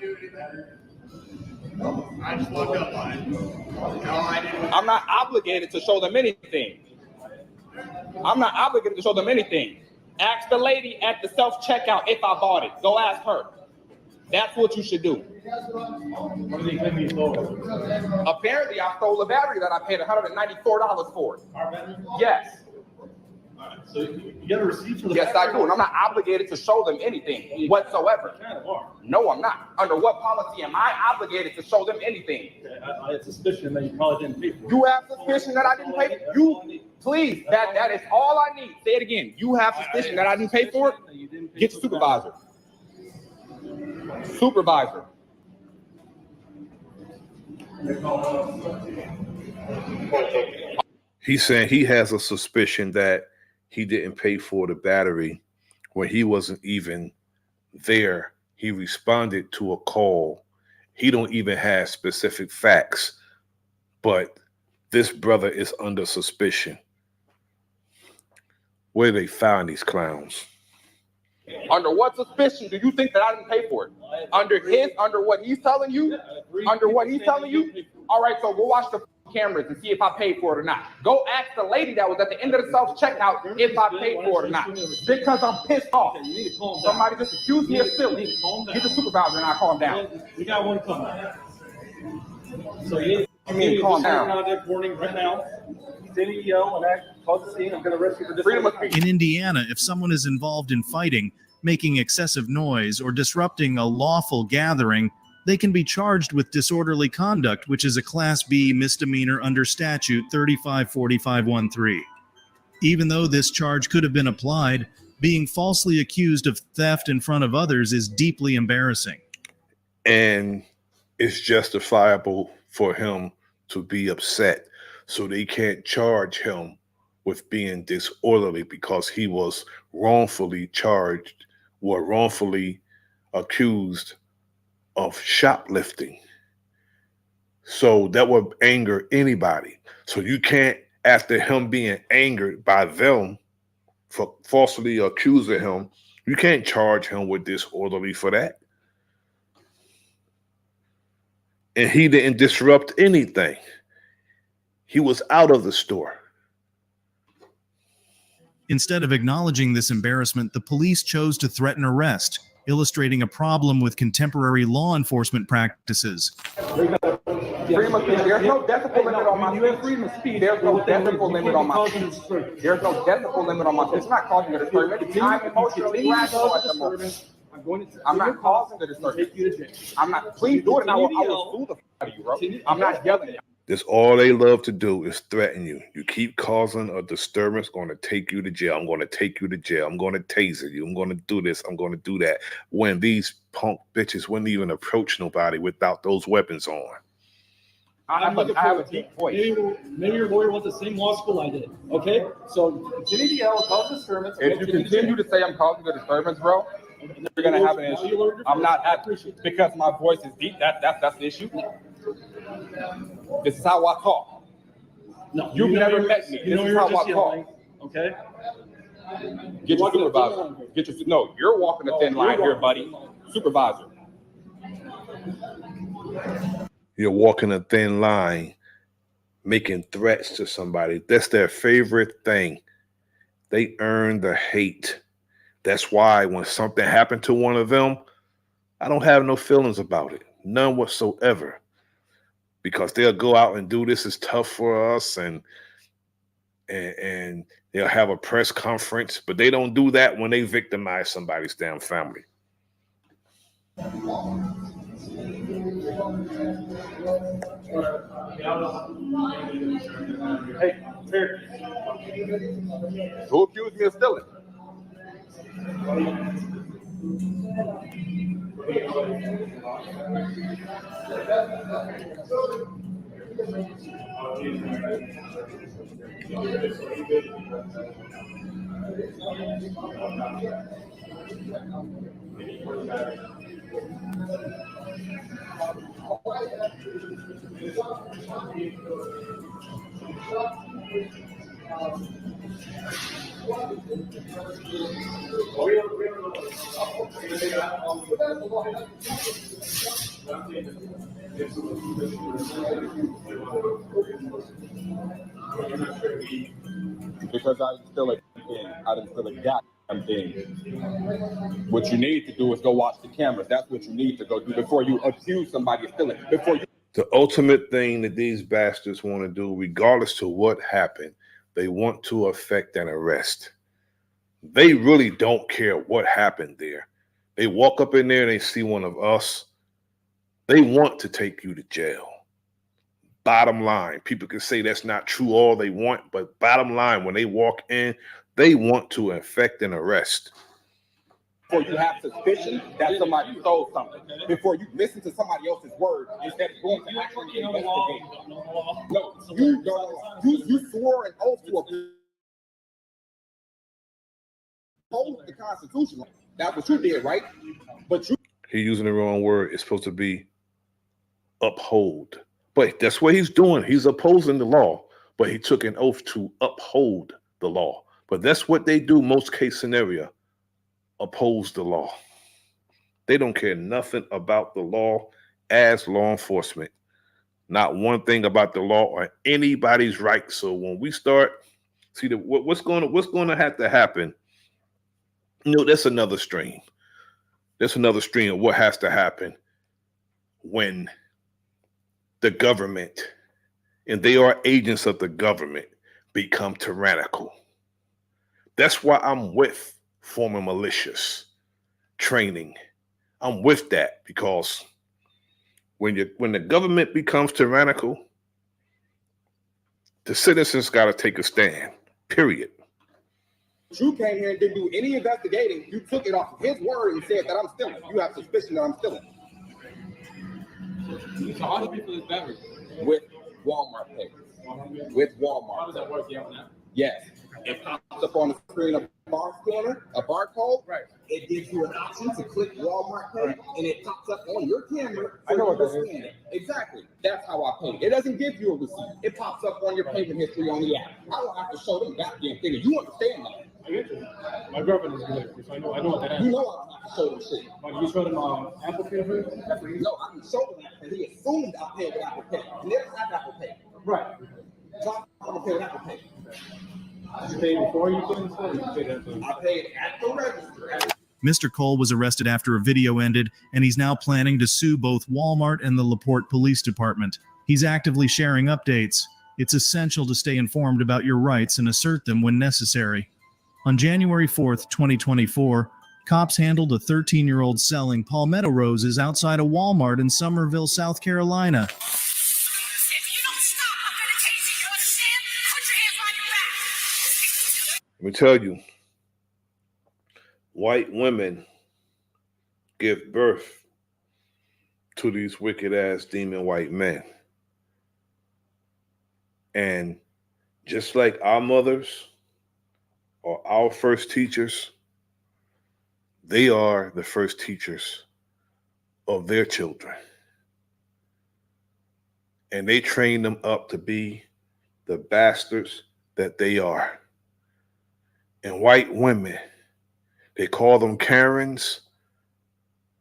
I just walked up on it. No, I didn't. I'm not obligated to show them anything. I'm not obligated to show them anything. Ask the lady at the self-checkout if I bought it. Go ask her. That's what you should do. What do they claim you stole? Apparently, I stole a battery that I paid $194 for. Our battery? Yes. So you get a receipt for the Yes, I do. And I'm not obligated to show them anything whatsoever. You kind of are. No, I'm not. Under what policy am I obligated to show them anything? I had suspicion that you probably didn't pay for it. You have suspicion that I didn't pay for it? You, please, that is all I need. Say it again. You have suspicion that I didn't pay for it? Get your supervisor. Supervisor. He's saying he has a suspicion that he didn't pay for the battery when he wasn't even there. He responded to a call. He don't even have specific facts, but This brother is under suspicion. Where they find these clowns? Under what suspicion do you think that I didn't pay for it? Under what he's telling you? Under what he's telling you? All right, so go watch the cameras and see if I paid for it or not. Go ask the lady that was at the end of the self-checkout if I paid for it or not. Because I'm pissed off. Somebody just accused me of stealing. Get the supervisor and I calm down. We got one coming. So you need to calm down. Contact warning right now. City yell and act, cause the scene. I'm going to arrest you for this. In Indiana, if someone is involved in fighting, making excessive noise, or disrupting a lawful gathering, they can be charged with disorderly conduct, which is a Class B misdemeanor under statute 354513. Even though this charge could have been applied, being falsely accused of theft in front of others is deeply embarrassing. And it's justifiable for him to be upset. So they can't charge him with being disorderly because he was wrongfully charged or wrongfully accused of shoplifting. So that would anger anybody. So you can't, after him being angered by them for falsely accusing him, you can't charge him with disorderly for that. And he didn't disrupt anything. He was out of the store. Instead of acknowledging this embarrassment, the police chose to threaten arrest, illustrating a problem with contemporary law enforcement practices. Freedom of speech. There's no decibel limit on my speech. Freedom of speech. There's no decibel limit on my speech. There's no decibel limit on my speech. It's not causing a disturbance. I'm emotionally rational at the moment. I'm not causing a disturbance. I'm not. Please do it, and I will sue the out of you, bro. I'm not yelling at you. That's all they love to do is threaten you. You keep causing a disturbance, going to take you to jail. I'm going to take you to jail. I'm going to taser you. I'm going to do this. I'm going to do that. When these punk bitches wouldn't even approach nobody without those weapons on. I have a deep voice. Maybe your lawyer went to the same law school I did. Okay? So continue to yell, cause disturbance. If you continue to say I'm causing a disturbance, bro, you're going to have an issue. I'm not happy because my voice is deep. That's the issue. This is how I talk. No, You've never met me. This is how I talk. Okay? Get your supervisor. No, you're walking a thin line here, buddy. Supervisor. You're walking a thin line, making threats to somebody. That's their favorite thing. They earn the hate. That's why when something happened to one of them, I don't have no feelings about it. None whatsoever. Because they'll go out and do this is tough for us and they'll have a press conference, but they don't do that when they victimize somebody's damn family. Hey, here. Who accused me of stealing? Because I didn't steal a thing. I didn't steal a goddamn thing. What you need to do is go watch the cameras. That's what you need to go do before you accuse somebody of stealing. The ultimate thing that these bastards want to do, regardless to what happened, they want to effect an arrest. They really don't care what happened there. They walk up in there and they see one of us. They want to take you to jail. Bottom line, people can say that's not true all they want, but bottom line, when they walk in, they want to effect an arrest. Before you have suspicion that somebody stole something, before you listen to somebody else's word instead of going to actually investigate. No, you swore an oath to uphold the Constitution. That's what you did, right? But He's using the wrong word. It's supposed to be uphold. But that's what he's doing. He's opposing the law, but he took an oath to uphold the law. But that's what they do most case scenario, oppose the law. They don't care nothing about the law as law enforcement. Not one thing about the law or anybody's rights. So when we start, see what's going to have to happen. That's another stream. There's another stream of what has to happen when the government, and they are agents of the government, become tyrannical. That's why I'm with former militias training. I'm with that because when the government becomes tyrannical, the citizens got to take a stand. Period. You came here and didn't do any investigating. You took it off of his word and said that I'm stealing. You have suspicion that I'm stealing. So how do people is better? With Walmart pay. With Walmart. How does that work? You have an app? Yes. It pops up on the screen a bar scanner, a barcode. Right. It gives you an option to click Walmart Pay, and it pops up on your camera. I know what that is. Exactly. That's how I pay. It doesn't give you a receipt. It pops up on your payment history on the app. I don't have to show them that damn thing. You understand that? I get you. My girlfriend is good, so I know what that is. You know I don't have to show them shit. Like you showed them Apple Pay for it? No, I can show them that because he assumed I paid with Apple Pay. I never had Apple Pay. Right. So I'm gonna pay with Apple Pay. You paid before you put in the store? You paid after? I paid at the register. Mr. Cole was arrested after a video ended, and he's now planning to sue both Walmart and the LaPorte Police Department. He's actively sharing updates. It's essential to stay informed about your rights and assert them when necessary. On January 4th, 2024, cops handled a 13-year-old selling palmetto roses outside a Walmart in Summerville, South Carolina. Let me tell you, white women give birth to these wicked ass demon white men. And just like our mothers or our first teachers, they are the first teachers of their children. And they train them up to be the bastards that they are. And white women, they call them Karens,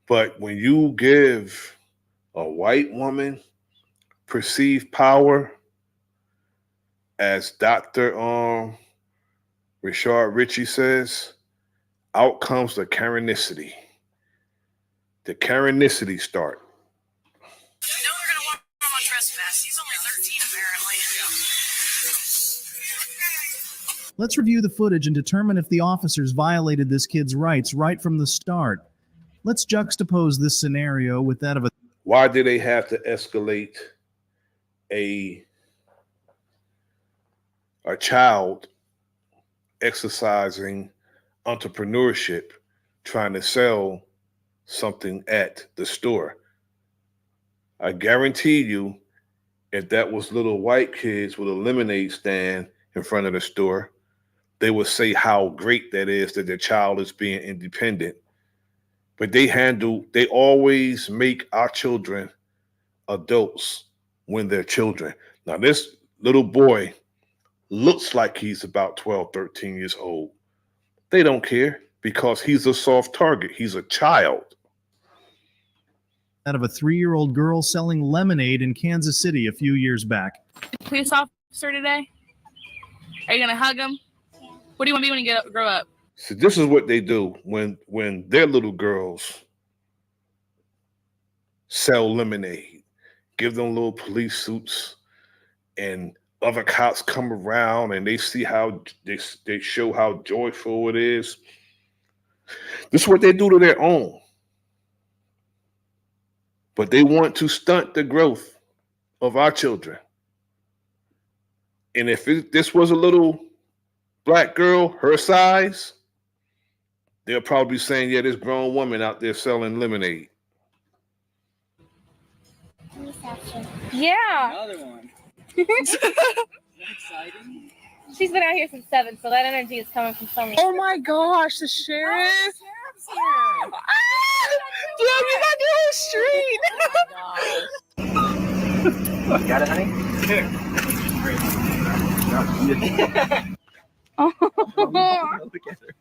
but when you give a white woman perceived power, as Dr. Richard Ritchie says, out comes the Karenicity. The Karenicity start. I know we're going to walk him on trespass. He's only 13, apparently. Let's review the footage and determine if the officers violated this kid's rights right from the start. Let's juxtapose this scenario with that of a... Why do they have to escalate a child exercising entrepreneurship, trying to sell something at the store? I guarantee you, if that was little white kids with a lemonade stand in front of the store, they would say how great that is that their child is being independent. But they always make our children adults when they're children. Now, this little boy looks like he's about 12, 13 years old. They don't care because he's a soft target. He's a child. Out of a 3-year-old girl selling lemonade in Kansas City a few years back. Police officer today? Are you going to hug him? What do you want to be when you grow up? So this is what they do when their little girls sell lemonade. Give them little police suits, and other cops come around and they see how they show how joyful it is. This is what they do to their own. But they want to stunt the growth of our children. And if this was a little black girl, her size, they'll probably be saying, yeah, this grown woman out there selling lemonade. Yeah. Another one. Is that exciting? She's been out here since 7, so that energy is coming from somewhere. Oh my gosh, the sheriff! Oh, Dude, you got the whole street! oh Look, got it, honey? Look at her.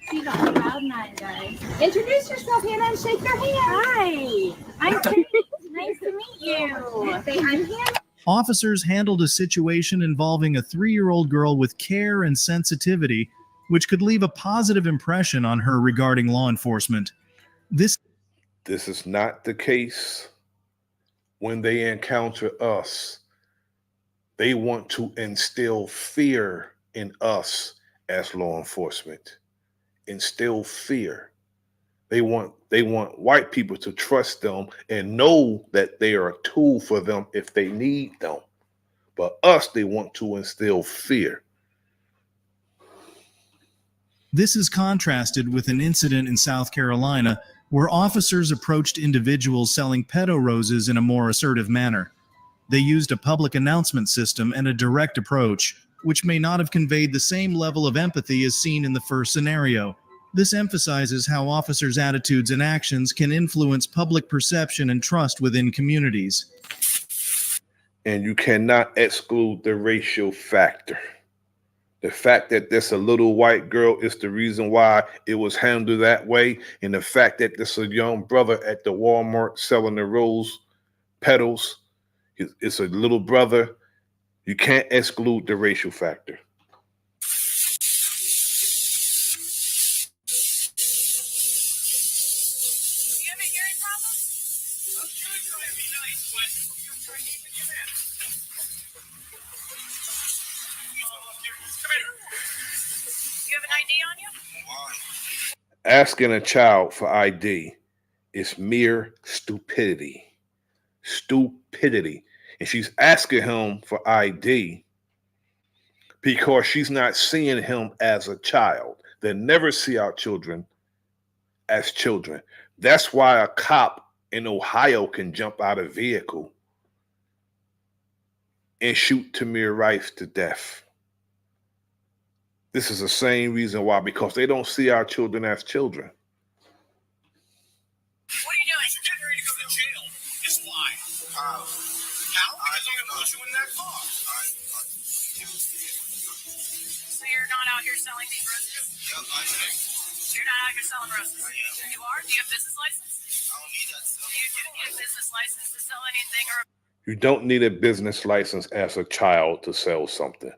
She's on cloud nine, guys. Introduce yourself, Hannah, and shake their hand. Hi, I'm Kate. Nice to meet you. Say, I'm Hannah. Officers handled a situation involving a 3-year-old girl with care and sensitivity, which could leave a positive impression on her regarding law enforcement. This is not the case when they encounter us. They want to instill fear in us as law enforcement. Instill fear. They want white people to trust them and know that they are a tool for them if they need them. But us, they want to instill fear. This is contrasted with an incident in South Carolina where officers approached individuals selling pedo roses in a more assertive manner. They used a public announcement system and a direct approach, which may not have conveyed the same level of empathy as seen in the first scenario. This emphasizes how officers' attitudes and actions can influence public perception and trust within communities. And you cannot exclude the racial factor. The fact that there's a little white girl is the reason why it was handled that way. And the fact that there's a young brother at the Walmart selling the rose petals, it's a little brother. You can't exclude the racial factor. You have an ID on you? Asking a child for ID is mere stupidity. Stupidity. And she's asking him for ID because she's not seeing him as a child. They never see our children as children. That's why a cop in Ohio can jump out of a vehicle and shoot Tamir Rice to death. This is the same reason why, because they don't see our children as children. What are you doing? You're getting ready to go to jail. Just why? How? Because I'm going to put you in that car. So you're not out here selling these roses? Yep, I am. You're not out here selling roses? I am. You are? Do you have a business license? I don't need that. Do you need a business license to sell anything? Or You don't need a business license as a child to sell something.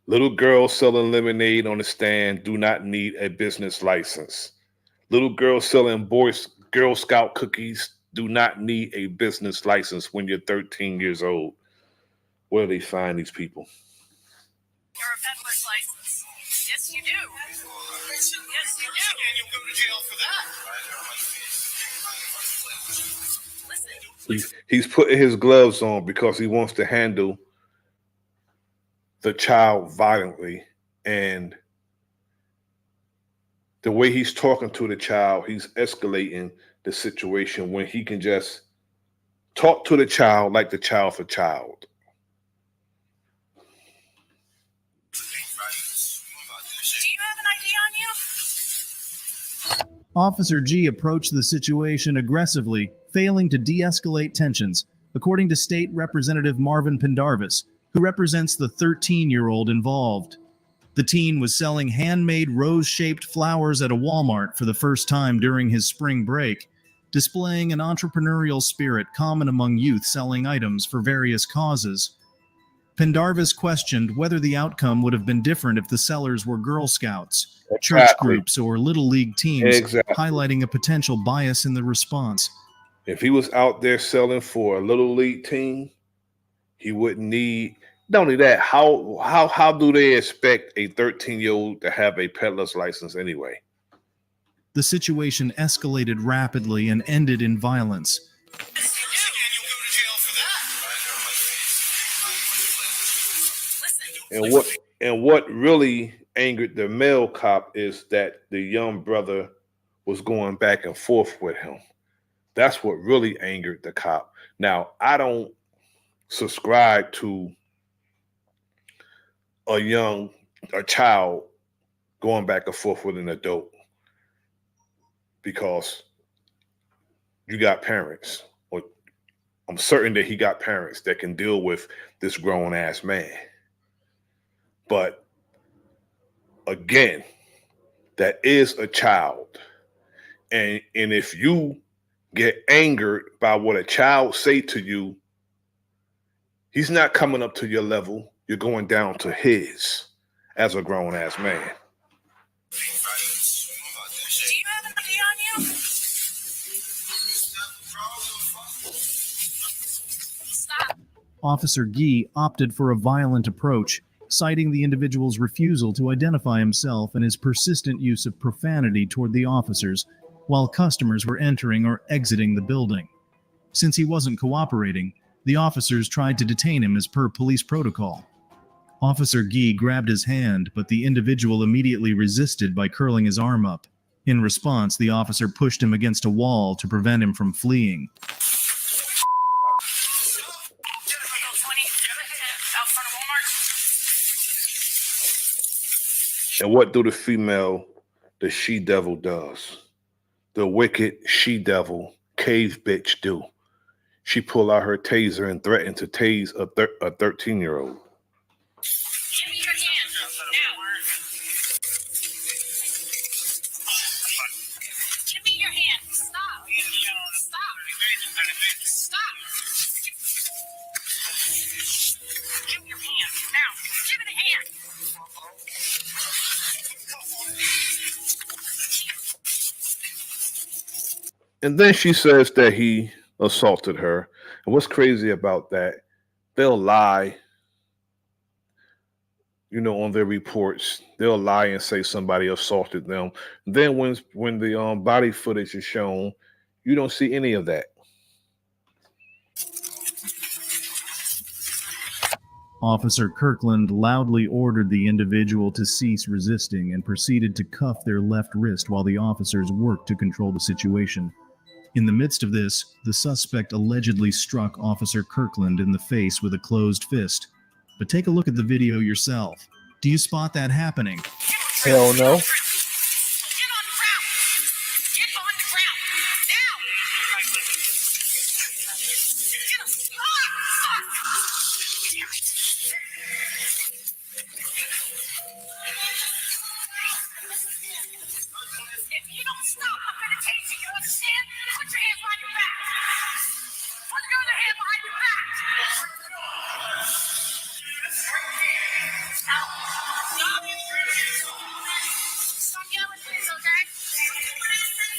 Little girls selling lemonade on the stand do not need a business license. Little girls selling Girl Scout cookies do not need a business license when you're 13 years old. Where do they find these people? you're a peddler's license? Yes, you do. Yes, you do. And you'll go to jail for that. Listen. He's putting his gloves on because he wants to handle the child violently, and the way he's talking to the child, he's escalating the situation when he can just talk to the child like the child's a child. Do you have an ID on you? Officer G approached the situation aggressively, failing to de-escalate tensions, according to State Representative Marvin Pendarvis, who represents the 13-year-old involved. The teen was selling handmade rose-shaped flowers at a Walmart for the first time during his spring break, displaying an entrepreneurial spirit common among youth selling items for various causes. Pendarvis questioned whether the outcome would have been different if the sellers were Girl Scouts, church groups, or Little League teams, highlighting a potential bias in the response. If he was out there selling for a Little League team, he wouldn't need. Not only that, how do they expect a 13-year-old to have a peddler's license anyway? The situation escalated rapidly and ended in violence. And what really angered the male cop is that the young brother was going back and forth with him. That's what really angered the cop. Now, I don't subscribe to a child going back and forth with an adult, because you got parents, or I'm certain that he got parents that can deal with this grown ass man. But again, that is a child. And if you get angered by what a child say to you, he's not coming up to your level. You're going down to his as a grown ass man. Officer Gee opted for a violent approach, citing the individual's refusal to identify himself and his persistent use of profanity toward the officers while customers were entering or exiting the building. Since he wasn't cooperating, the officers tried to detain him as per police protocol. Officer Gee grabbed his hand, but the individual immediately resisted by curling his arm up. In response, the officer pushed him against a wall to prevent him from fleeing. And what do the she-devil does? The wicked she-devil, cave bitch do. She pulled out her taser and threatened to tase a 13-year-old. Give me your hand now. Give me your hand. Stop. Stop. Stop. Give me your hand now. Give me the hand. And then she says that he assaulted her. And what's crazy about that, they'll lie, on their reports. They'll lie and say somebody assaulted them. Then when the body footage is shown, you don't see any of that. Officer Kirkland loudly ordered the individual to cease resisting and proceeded to cuff their left wrist while the officers worked to control the situation. In the midst of this, the suspect allegedly struck Officer Kirkland in the face with a closed fist. But take a look at the video yourself. Do you spot that happening? Hell no. If you don't stop, I'm going to tase you. You understand? Put your hands behind your back. Put your other hand behind your back. Stop. Stop yelling, please, okay?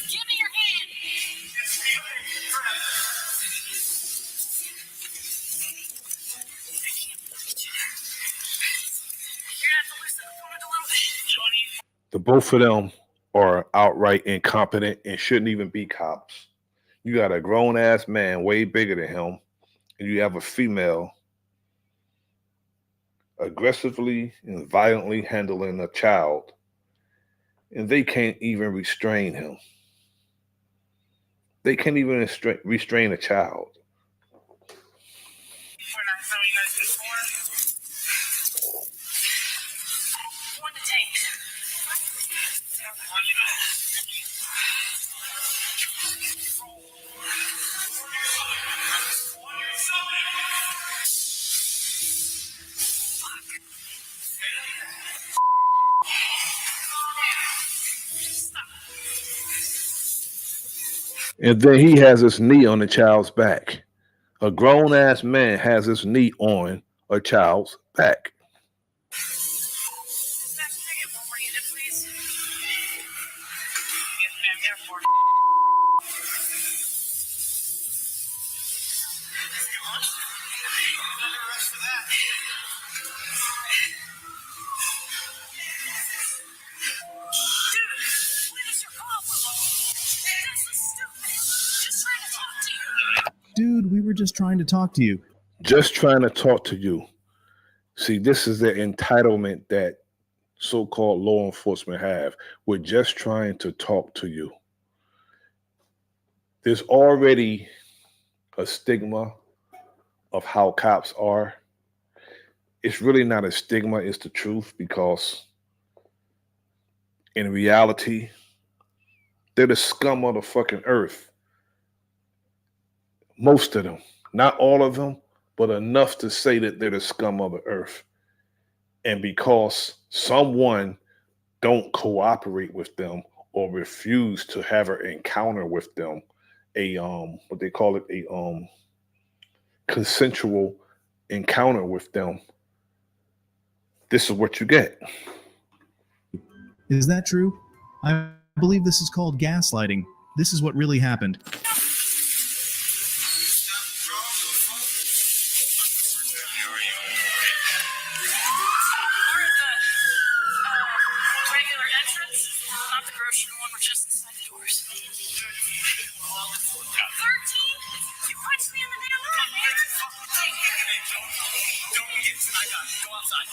Give me your hand. You're going to have to loosen the phone a little bit. The both of them are outright incompetent and shouldn't even be cops. You got a grown-ass man way bigger than him, and you have a female aggressively and violently handling a child, and they can't even restrain him. They can't even restrain a child. And then he has his knee on the child's back. A grown-ass man has his knee on a child's back. Dude, we were just trying to talk to you. Just trying to talk to you. See, this is the entitlement that so-called law enforcement have. We're just trying to talk to you. There's already a stigma of how cops are. It's really not a stigma, it's the truth, because in reality, they're the scum of the fucking earth. Most of them. Not all of them, but enough to say that they're the scum of the earth. And because someone don't cooperate with them or refuse to have an encounter with them, a what they call it, a consensual encounter with them, this is what you get. Is that true? I believe this is called gaslighting. This is what really happened. Regular entrance, not the grocery one, we're just inside the doors. 13? You punched me in the damn eye, man. Don't get I got it. Go outside.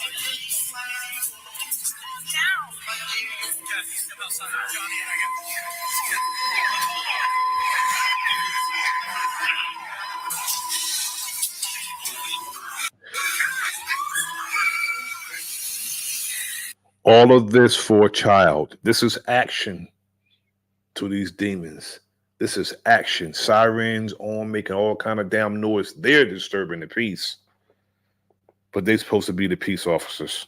Calm down. Yeah, step outside. Johnny, I got All of this for a child. This is action to these demons. This is action. Sirens on, making all kind of damn noise. They're disturbing the peace. But they're supposed to be the peace officers.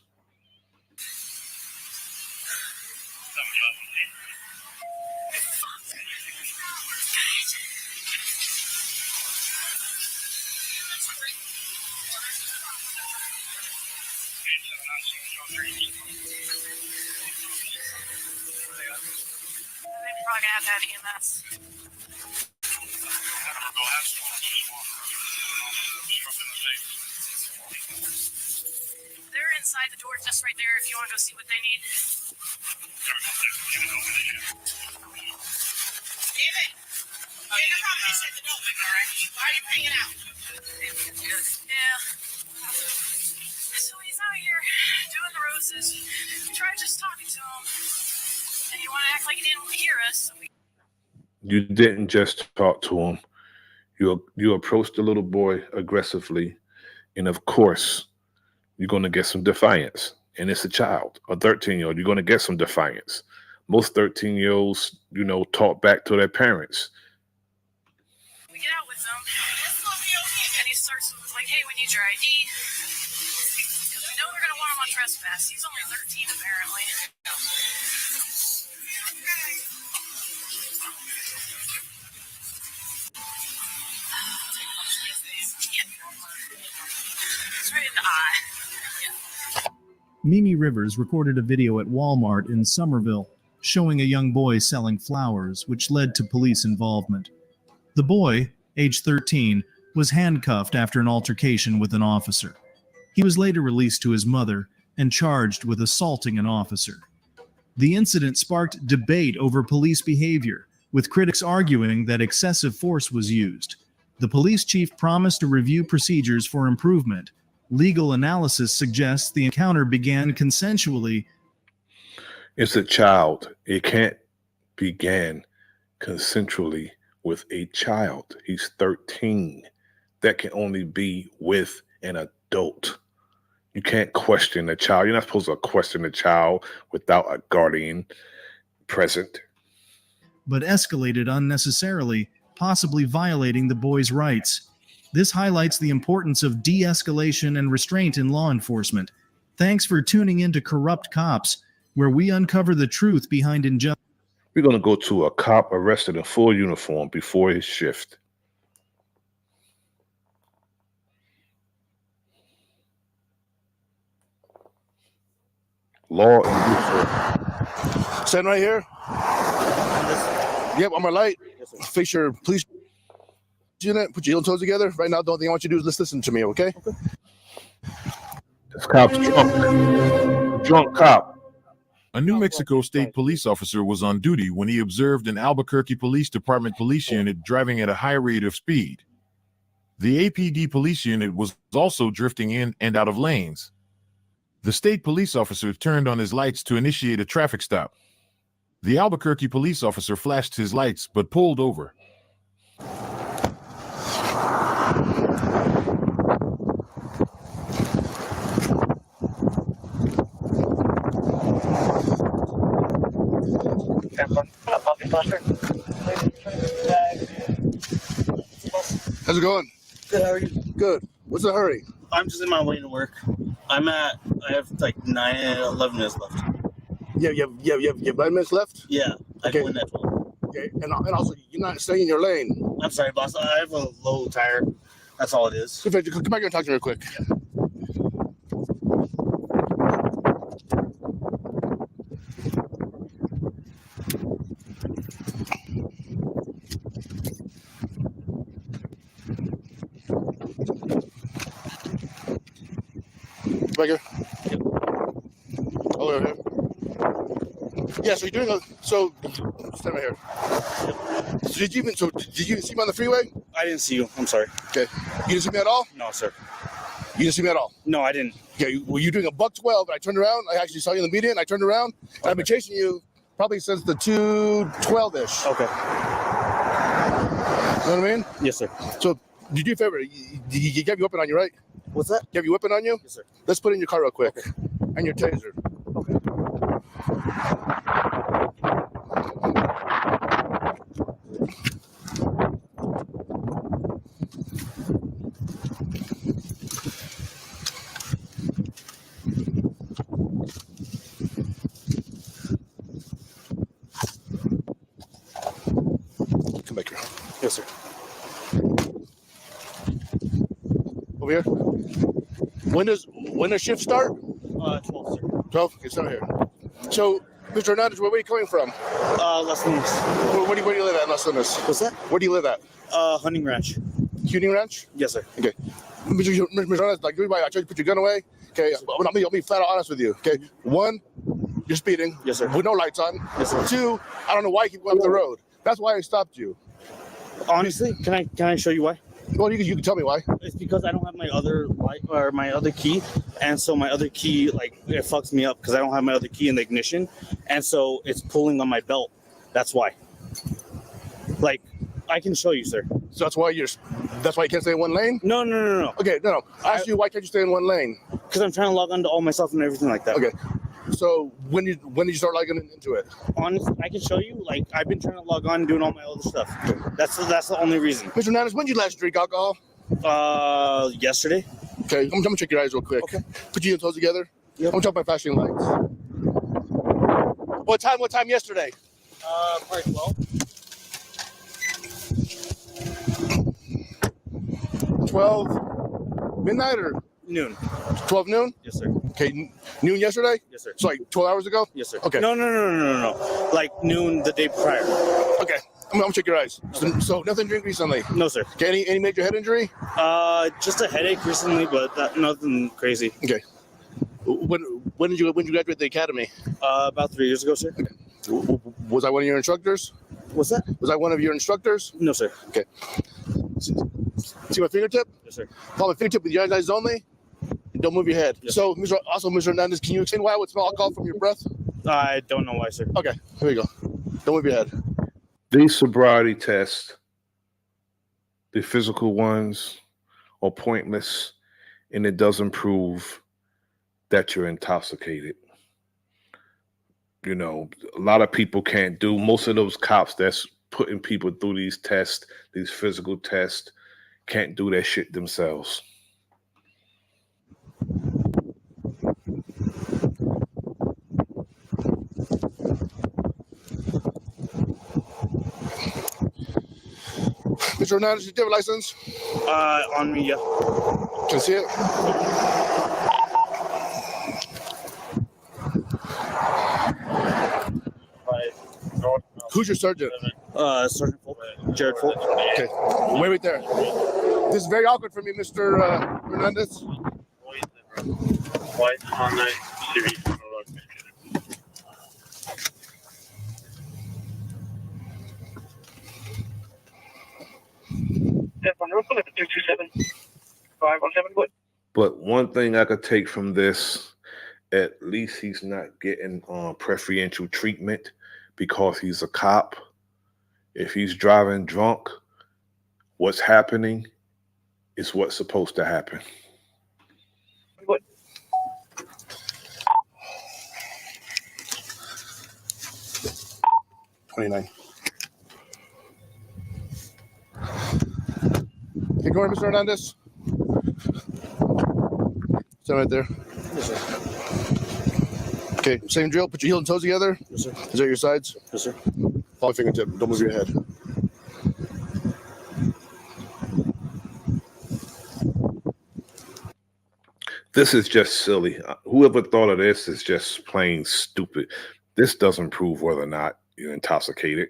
They're probably gonna have to have EMS. They're inside the door just right there if you want to go see what they need. David! David, probably said the door, alright? Why are you hanging out? Yeah. So he's out here doing the roses. We tried just talking to him. And you want to act like he didn't hear us. You didn't just talk to him. You approached the little boy aggressively. And of course, you're going to get some defiance. And it's a child, a 13-year-old. You're going to get some defiance. Most 13-year-olds, talk back to their parents. We get out with him. And he starts with like, hey, we need your ID. Because we know we're going to want him on trespass. He's only 13, apparently. It's right in the eye. Mimi Rivers recorded a video at Walmart in Somerville showing a young boy selling flowers, which led to police involvement. The boy, age 13, was handcuffed after an altercation with an officer. He was later released to his mother and charged with assaulting an officer. The incident sparked debate over police behavior, with critics arguing that excessive force was used. The police chief promised to review procedures for improvement. Legal analysis suggests the encounter began consensually. It's a child. It can't begin consensually with a child. He's 13. That can only be with an adult. You can't question a child. You're not supposed to question a child without a guardian present. But escalated unnecessarily, possibly violating the boy's rights. This highlights the importance of de-escalation and restraint in law enforcement. Thanks for tuning in to Corrupt Cops, where we uncover the truth behind injustice. We're going to go to a cop arrested in full uniform before his shift. Law and Stand right here. Yep, on my light. Face your police unit. Put your heel toes together. Right now, the only thing I want you to do is just listen to me, okay? This cop's drunk. Drunk cop. A New Mexico State police officer was on duty when he observed an Albuquerque Police Department police unit driving at a high rate of speed. The APD police unit was also drifting in and out of lanes. The state police officer turned on his lights to initiate a traffic stop. The Albuquerque police officer flashed his lights but pulled over. How's it going? Good, how are you? Good. What's the hurry? I'm just in my way to work. I have like 11 minutes left. Yeah, you have 9 minutes left? Yeah, I Okay. go in at 12. Okay, and also, you're not staying in your lane. I'm sorry, boss. I have a low tire. That's all it is. Come back here and talk to me real quick. Right here. Over here. Yeah, so you're doing so stand right here. So did you see me on the freeway? I didn't see you. I'm sorry. Okay. You didn't see me at all? No, sir. You didn't see me at all? No, I didn't. Okay, were you doing a $112? I turned around. I actually saw you in the media, and I turned around. And I've been chasing you probably since the 2:12-ish. Okay. You know what I mean? Yes, sir. So, did you a favor? You have your weapon on you, right? What's that? You have your weapon on you? Yes, sir. Let's put it in your car real quick. Okay. And your taser. Okay. Come back here. Yes, sir. Over here. When does shift start? 12, sir. 12? Okay, start here. So, Mr. Hernandez, where are you coming from? Las Lunas. Where do you live at in Las Lunas? What's that? Where do you live at? Hunting Ranch. Hunting Ranch? Yes, sir. Okay. Mr. Hernandez, like everybody, I tried to put your gun away. Okay, I'll be flat out honest with you. Okay, 1, you're speeding. Yes, sir. With no lights on. Yes, sir. 2, I don't know why you keep going up the road. That's why I stopped you. Honestly, can I show you why? Well, you can tell me why. It's because I don't have my other light or my other key, and so my other key it fucks me up because I don't have my other key in the ignition, and so it's pulling on my belt. That's why. Like, I can show you, sir. So that's why you can't stay in one lane? No. Okay, no. I asked you why can't you stay in one lane? Because I'm trying to log on to all my stuff and everything like that. Okay. So when did you start logging into it? Honestly, I can show you. Like, I've been trying to log on and doing all my other stuff. That's the only reason. Mr. Hernandez, when did you last drink alcohol? Yesterday. Okay, I'm gonna check your eyes real quick. Okay. Put your toes together. Yep. I'm gonna check my flashing lights. What time yesterday? Probably 12. 12 midnight or noon? 12 noon? Yes, sir. Okay, noon yesterday? Yes, sir. So like 12 hours ago? Yes, sir. Okay. No. Like noon the day prior. Okay. I'm gonna check your eyes. So nothing drink recently? No, sir. Okay, any major head injury? Just a headache recently, but nothing crazy. Okay. When did you graduate the academy? About 3 years ago, sir. Okay. Was I one of your instructors? What's that? Was I one of your instructors? No, sir. Okay. See my fingertip? Yes, sir. Follow my fingertip with your eyes only. And don't move your head. Yes. So, Mr. Hernandez, can you explain why I would smell alcohol from your breath? I don't know why, sir. Okay, here we go. Don't move your head. These sobriety tests, the physical ones, are pointless, and it doesn't prove that you're intoxicated. You know, a lot of people can't do, most of those cops that's putting people through these tests, these physical tests, can't do that shit themselves. Mr. Hernandez, do you have a license? On me, yeah. Can I see it? Who's your sergeant? Sergeant Folk. Jared Folk. Okay, wait right there. This is very awkward for me, Mr. Hernandez. White Honda Civic. But one thing I could take from this, at least he's not getting preferential treatment because he's a cop. If he's driving drunk, what's happening is what's supposed to happen. What? Okay, go ahead, Mr. Hernandez. Stand right there. Yes, sir. Okay, same drill. Put your heel and toes together. Yes, sir. Is that your sides? Yes, sir. Follow fingertip. Don't move your head. This is just silly. Whoever thought of this is just plain stupid. This doesn't prove whether or not you're intoxicated.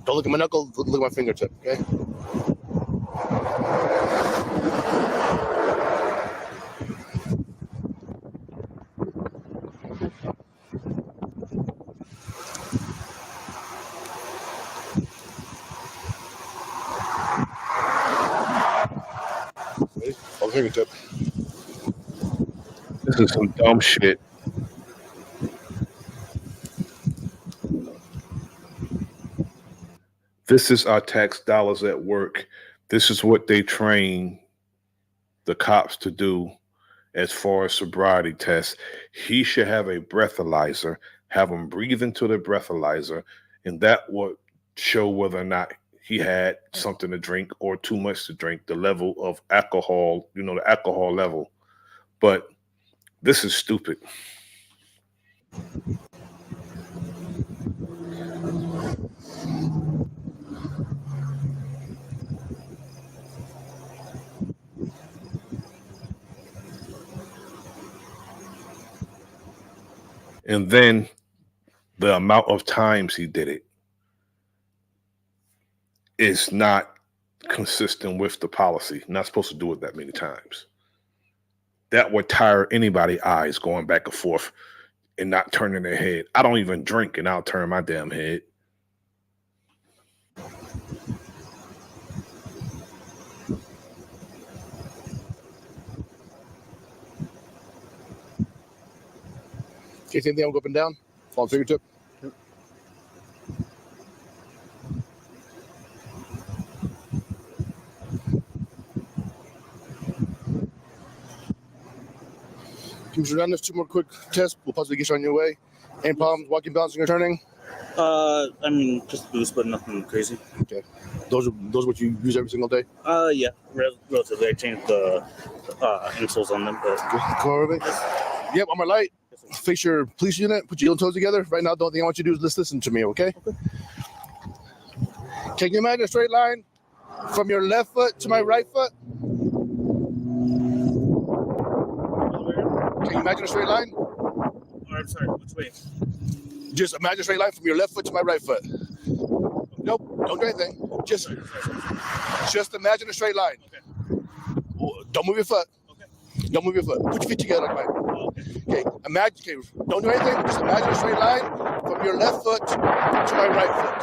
Don't look at my knuckle. Look at my fingertip. Okay. Ready? Follow fingertip. This is some dumb shit. This is our tax dollars at work. This is what they train the cops to do as far as sobriety tests. He should have a breathalyzer, have him breathe into the breathalyzer, and that would show whether or not he had something to drink or too much to drink, the level of alcohol, the alcohol level. But this is stupid. And then the amount of times he did it is not consistent with the policy. Not supposed to do it that many times. That would tire anybody's eyes going back and forth and not turning their head. I don't even drink and I'll turn my damn head. Okay, same thing. I'm go up and down. Follow fingertip. Yep. Mr. Hernandez, 2 more quick tests. We'll possibly get you on your way. Any problems walking, bouncing, or turning? I mean, just boost, but nothing crazy. Okay. Those are what you use every single day? Yeah, relatively. I changed the insoles on them, but come over me. Yep, on my light. Face your police unit. Put your heel and toes together. Right now, the only thing I want you to do is just listen to me, okay? Can you imagine a straight line from your left foot to my right foot? Can you imagine a straight line? I'm sorry, which way? Just imagine a straight line from your left foot to my right foot. Nope, don't do anything. Just imagine a straight line. Okay. Don't move your foot. Okay. Don't move your foot. Put your feet together. Okay. Imagine. Okay. Don't do anything. Just imagine a straight line from your left foot to my right foot.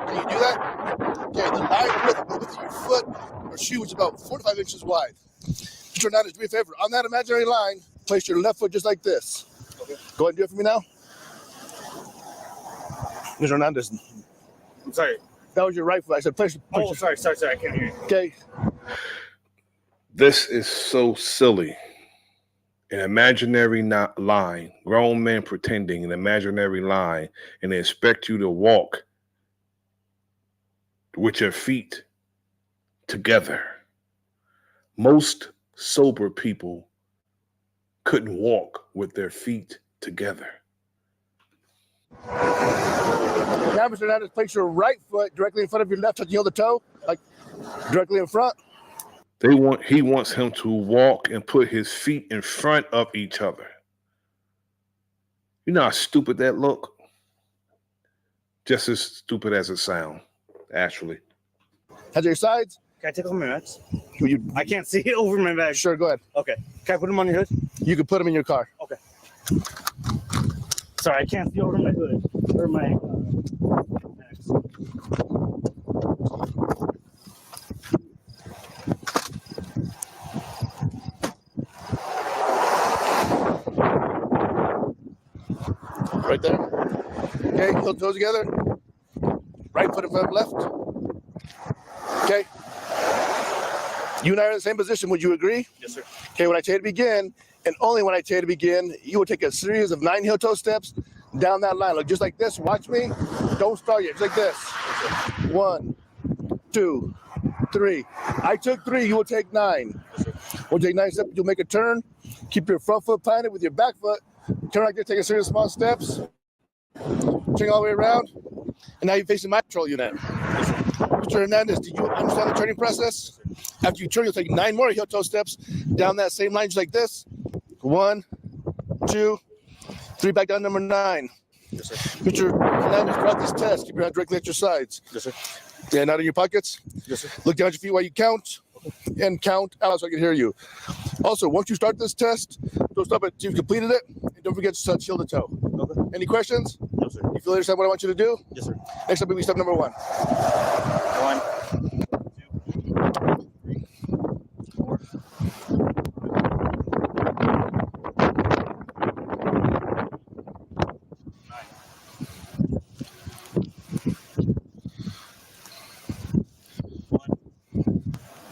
Can you do that? Okay. The line with your foot or shoe is about 4 to 5 inches wide. Mr. Hernandez, do me a favor. On that imaginary line, place your left foot just like this. Okay. Go ahead and do it for me now. Mr. Hernandez. I'm sorry. That was your right foot. I said place. Oh, sorry. I can't hear you. Okay. This is so silly. An imaginary line, grown men pretending an imaginary line, and they expect you to walk with your feet together. Most sober people couldn't walk with their feet together. Now, Mr. Hernandez, place your right foot directly in front of your left, touching the other toe, like directly in front. He wants him to walk and put his feet in front of each other. You know how stupid that look? Just as stupid as it sounds, actually. Has your sides? Can I take off my mask? I can't see it over my bag. Sure, go ahead. Okay. Can I put them on your hood? You can put them in your car. Okay. Sorry, I can't see over my hood or my mask. Right there. Okay, heel toes together. Right foot in front of left. Okay. You and I are in the same position. Would you agree? Yes, sir. Okay, when I tell you to begin, and only when I tell you to begin, you will take a series of 9 heel toe steps down that line. Look, just like this. Watch me. Don't start yet. Just like this. 1, 2, 3. I took 3. You will take 9. We'll take 9 steps. You'll make a turn. Keep your front foot planted with your back foot. Turn like this. Take a series of small steps. Turn all the way around. And now you're facing my control unit. Mr. Hernandez, do you understand the turning process? After you turn, you'll take 9 more heel toe steps down that same line, just like this. 1, 2, 3, back down number 9. Yes, sir. Mr. Hernandez, throughout this test, keep your hand directly at your sides. Yes, sir. And out in your pockets. Yes, sir. Look down at your feet while you count, and count out so I can hear you. Also, once you start this test, don't stop until you've completed it, and don't forget to touch heel to toe. Okay. Any questions? No, sir. You feel understand what I want you to do? Yes, sir. Next up will be step number 1. 1,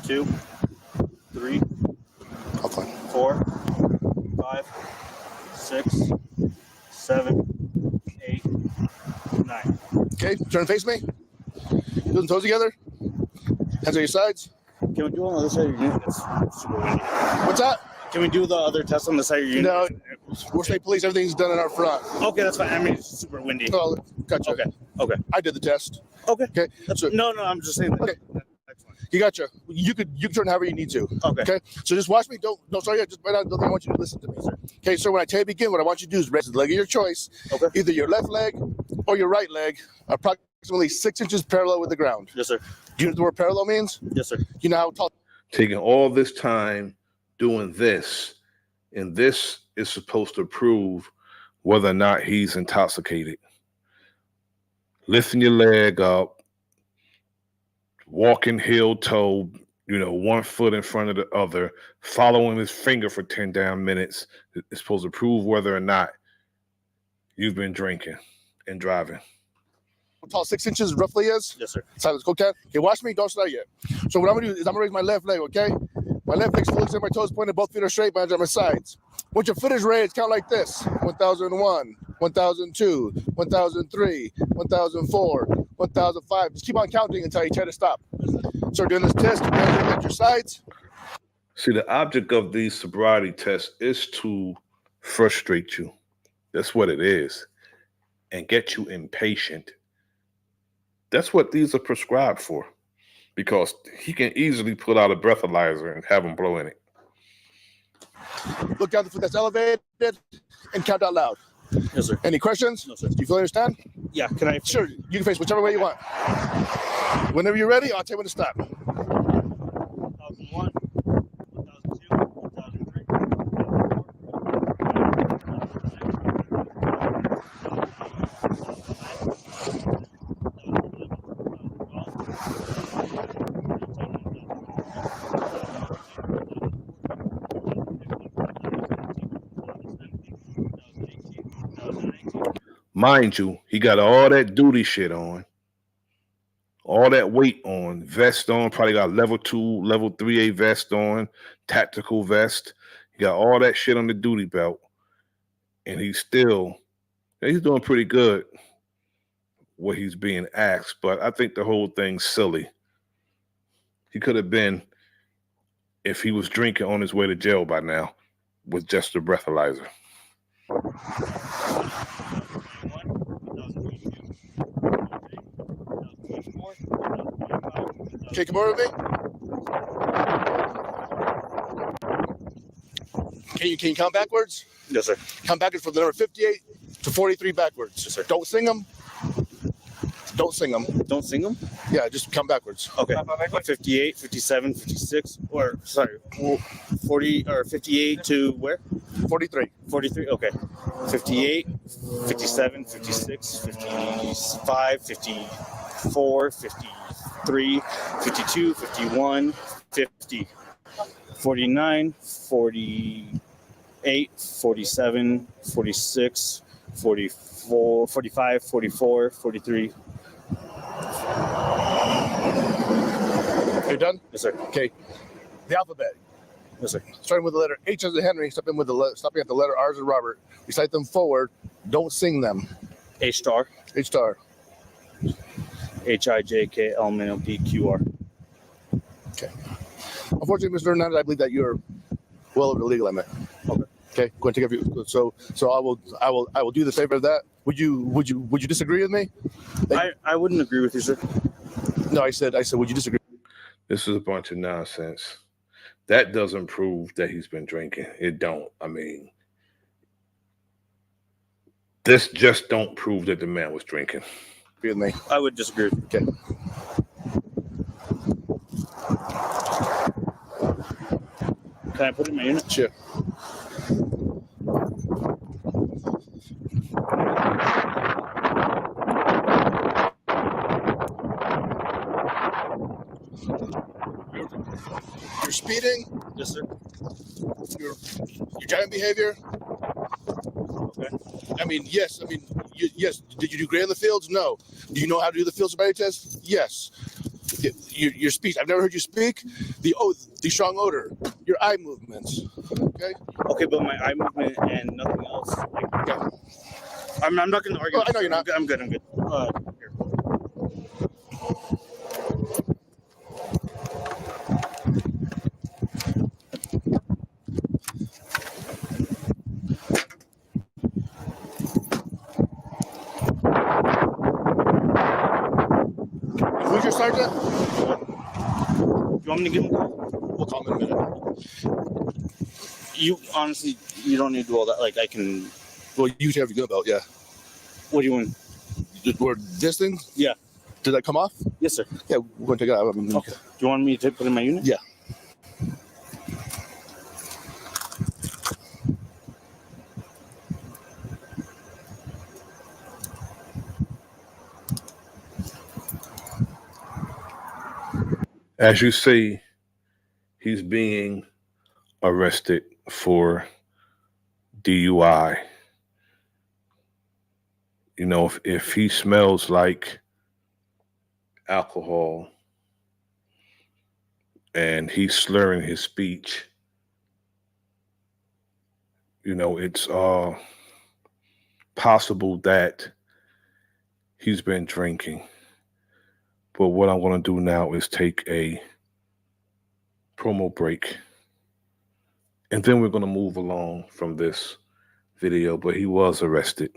2, 3, 4, 5, 6, 7, 8, 9. Okay, turn and face me. Heels and toes together. Hands on your sides. Can we do on the other side of your unit? It's super windy. What's that? Can we do the other test on the side of your unit? No, we're state police. Everything's done in our front. Okay, that's fine. I mean, it's super windy. Oh, gotcha. Okay. Okay. I did the test. Okay. Okay. So, No, I'm just saying that. Okay. You gotcha. You can turn however you need to. Okay. So just watch me. Don't sorry. Just right now. I want you to listen to me. Okay. So when I tell you to begin, what I want you to do is raise the leg of your choice. Okay. Either your left leg or your right leg, approximately 6 inches parallel with the ground. Yes, sir. Do you know what the word parallel means? Yes, sir. You know how tall? Taking all this time doing this, and this is supposed to prove whether or not he's intoxicated. Lifting your leg up, walking heel toe, 1 foot in front of the other, following his finger for 10 damn minutes. It's supposed to prove whether or not you've been drinking and driving. How tall 6 inches roughly is? Yes, sir. Silence. Okay. Okay. Watch me. Don't start yet. So what I'm gonna do is I'm gonna raise my left leg. Okay. My left leg looks at my toes pointed. Both feet are straight. My hands on my sides. Once your foot is raised, count like this: 1001, 1002, 1003, 1004, 1005. Just keep on counting until you try to stop. So doing this test, keep your hands at your sides. See, the object of these sobriety tests is to frustrate you. That's what it is. And get you impatient. That's what these are prescribed for. Because he can easily pull out a breathalyzer and have him blow in it. Look down the foot that's elevated and count out loud. Yes, sir. Any questions? No, sir. Do you feel understand? Yeah, can I? Sure. You can face whichever way you want. Whenever you're ready, I'll tell you when to stop. 1001, 1002, 1003. Mind you, he got all that duty shit on, all that weight on, vest on, probably got level 2, level 3A vest on, tactical vest. He got all that shit on the duty belt. And he's doing pretty good what he's being asked. But I think the whole thing's silly. He could have been, if he was drinking, on his way to jail by now with just a breathalyzer. Okay, come over with me. Can you count backwards? Yes, sir. Count backwards from the number 58 to 43 backwards. Yes, sir. Don't sing them. Don't sing them. Don't sing them? Yeah, just count backwards. Okay. 58, 57, 56, 40 or 58 to where? 43. 43, okay. 58, 57, 56, 55, 54, 53, 52, 51, 50, 49, 48, 47, 46, 44, 45, 44, 43. You're done? Yes, sir. Okay. The alphabet. Yes, sir. Starting with the letter H as in Henry, stopping at the letter R as in Robert. Recite them forward. Don't sing them. H star. H star. HIJKLMNOPQR. Okay. Unfortunately, Mr. Hernandez, I believe that you're well over the legal limit. Okay. Okay. Go and take a few. So I will do the favor of that. Would you disagree with me? I wouldn't agree with you, sir. No, I said would you disagree? This is a bunch of nonsense. That doesn't prove that he's been drinking. It don't. I mean, this just don't prove that the man was drinking. With me. I would disagree with you. Okay. Can I put it in my unit? Sure. You're speeding. Yes, sir. Your driving behavior. Okay. I mean, yes. Yes. Did you do great in the fields? No. Do you know how to do the field sobriety test? Yes. Your speech. I've never heard you speak. The strong odor. Your eye movements. Okay. Okay, but my eye movement and nothing else. Okay. I'm not going to argue. Oh, I know you're not. I'm good. Here. Who's your sergeant? You want me to give him a call? We'll call him in a minute. You honestly, you don't need to do all that. Like I can. Well, you usually have your gun belt, yeah. What do you want? Or this thing? Yeah. Did that come off? Yes, sir. Yeah, we're going to take it out. Okay. Do you want me to put it in my unit? Yeah. As you see, he's being arrested for DUI. You know, if he smells like alcohol and he's slurring his speech, you know, it's possible that he's been drinking. But what I'm going to do now is take a promo break. And then we're going to move along from this video. But he was arrested.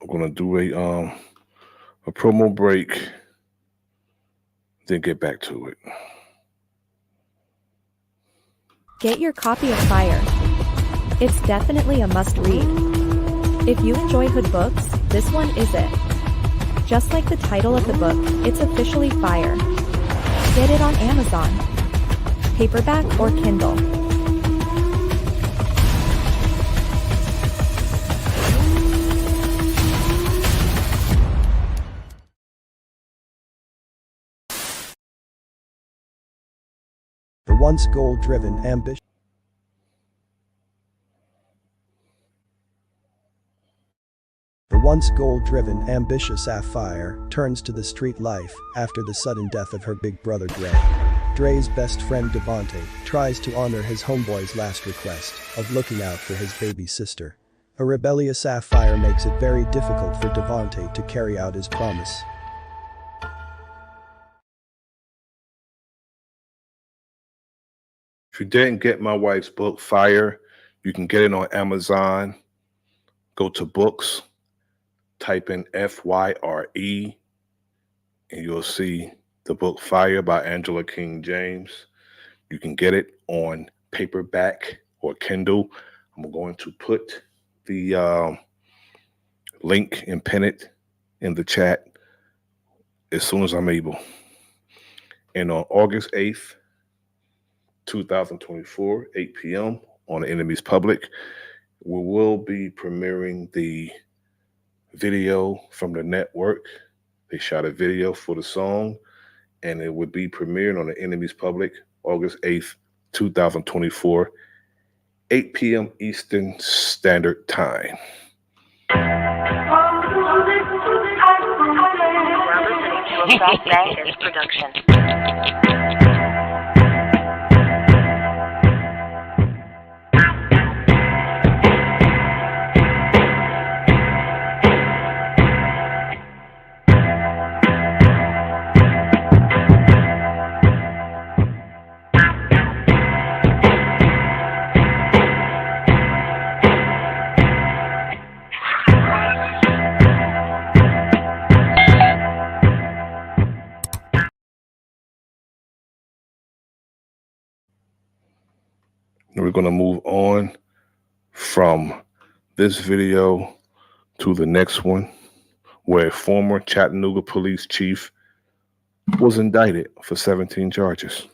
I'm going to do a promo break, then get back to it. Get your copy of Fire. It's definitely a must-read. If you enjoy hood books, this one is it. Just like the title of the book, it's officially Fire. Get it on Amazon, paperback or Kindle. The once goal-driven ambition. The once goal-driven, ambitious Sapphire turns to the street life after the sudden death of her big brother Dre. Dre's best friend Devontae tries to honor his homeboy's last request of looking out for his baby sister. A rebellious Sapphire makes it very difficult for Devontae to carry out his promise. If you didn't get my wife's book, Fire, you can get it on Amazon. Go to books, type in FYRE, and you'll see the book Fire by Angela King James. You can get it on paperback or Kindle. I'm going to put the link and pin it in the chat as soon as I'm able. And on August 8th, 2024, 8 p.m. on the Enemies Public, we will be premiering the video from the network. They shot a video for the song, and it would be premiering on the Enemies Public August 8th, 2024, 8 p.m. Eastern Standard Time. Production. We're going to move on from this video to the next one, where a former Chattanooga police chief was indicted for 17 charges.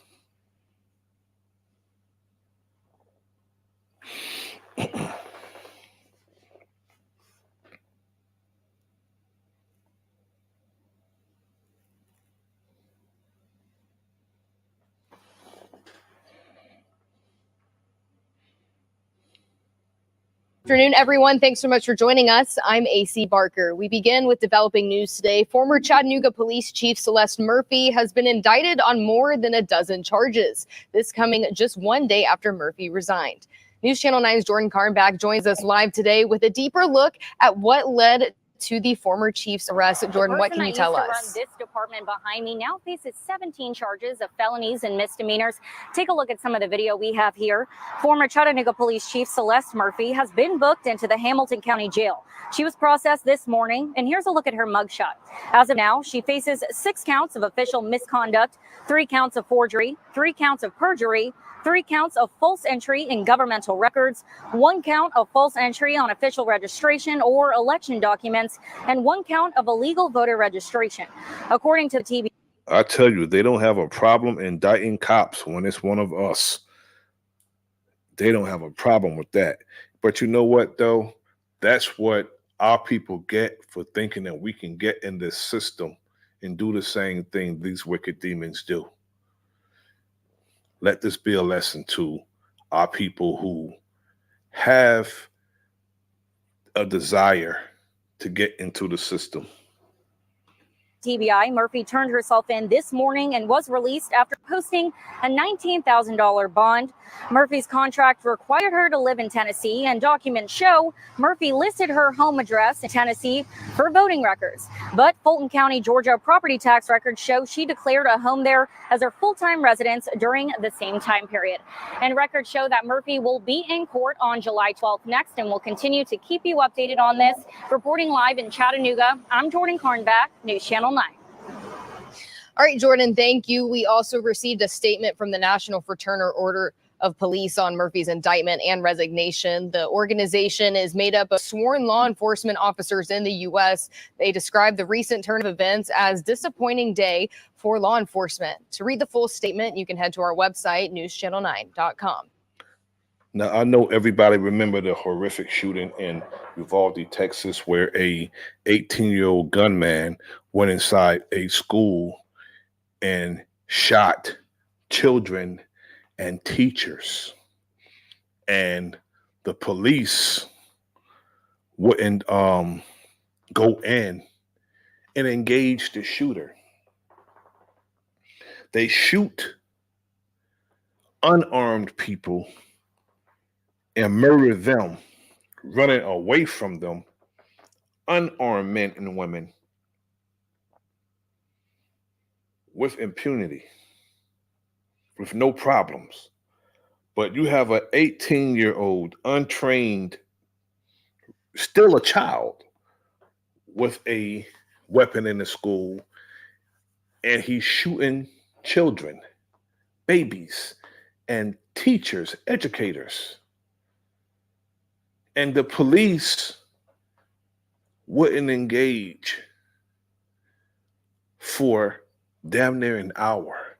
Afternoon, everyone. Thanks so much for joining us. I'm AC Barker. We begin with developing news today. Former Chattanooga Police Chief Celeste Murphy has been indicted on more than a dozen charges. This coming just one day after Murphy resigned. News Channel 9's Jordan Karnback joins us live today with a deeper look at what led to the former chief's arrest. Jordan, what can you tell us? Run this department behind me now faces 17 charges of felonies and misdemeanors. Take a look at some of the video we have here. Former Chattanooga Police Chief Celeste Murphy has been booked into the Hamilton County Jail. She was processed this morning, and here's a look at her mugshot. As of now, she faces 6 counts of official misconduct, 3 counts of forgery, 3 counts of perjury, 3 counts of false entry in governmental records, 1 count of false entry on official registration or election documents, and 1 count of illegal voter registration. According to the TV. I tell you, they don't have a problem indicting cops when it's one of us. They don't have a problem with that. But you know what, though? That's what our people get for thinking that we can get in this system and do the same thing these wicked demons do. Let this be a lesson to our people who have a desire to get into the system. TBI, Murphy turned herself in this morning and was released after posting a $19,000 bond. Murphy's contract required her to live in Tennessee, and documents show Murphy listed her home address in Tennessee for voting records. But Fulton County, Georgia property tax records show she declared a home there as her full-time residence during the same time period. And records show that Murphy will be in court on July 12th next, and we'll continue to keep you updated on this. Reporting live in Chattanooga, I'm Jordan Karnback, News Channel 9. All right, Jordan, thank you. We also received a statement from the National Fraternal Order of Police on Murphy's indictment and resignation. The organization is made up of sworn law enforcement officers in the U.S. They describe the recent turn of events as a disappointing day for law enforcement. To read the full statement, you can head to our website, newschannel9.com. Now, I know everybody remember the horrific shooting in Uvalde, Texas, where a 18-year-old gunman went inside a school and shot children and teachers. And the police wouldn't go in and engage the shooter. They shoot unarmed people and murder them, running away from them, unarmed men and women, with impunity, with no problems. But you have an 18-year-old, untrained, still a child, with a weapon in the school, and he's shooting children, babies, and teachers, educators. And the police wouldn't engage for damn near an hour,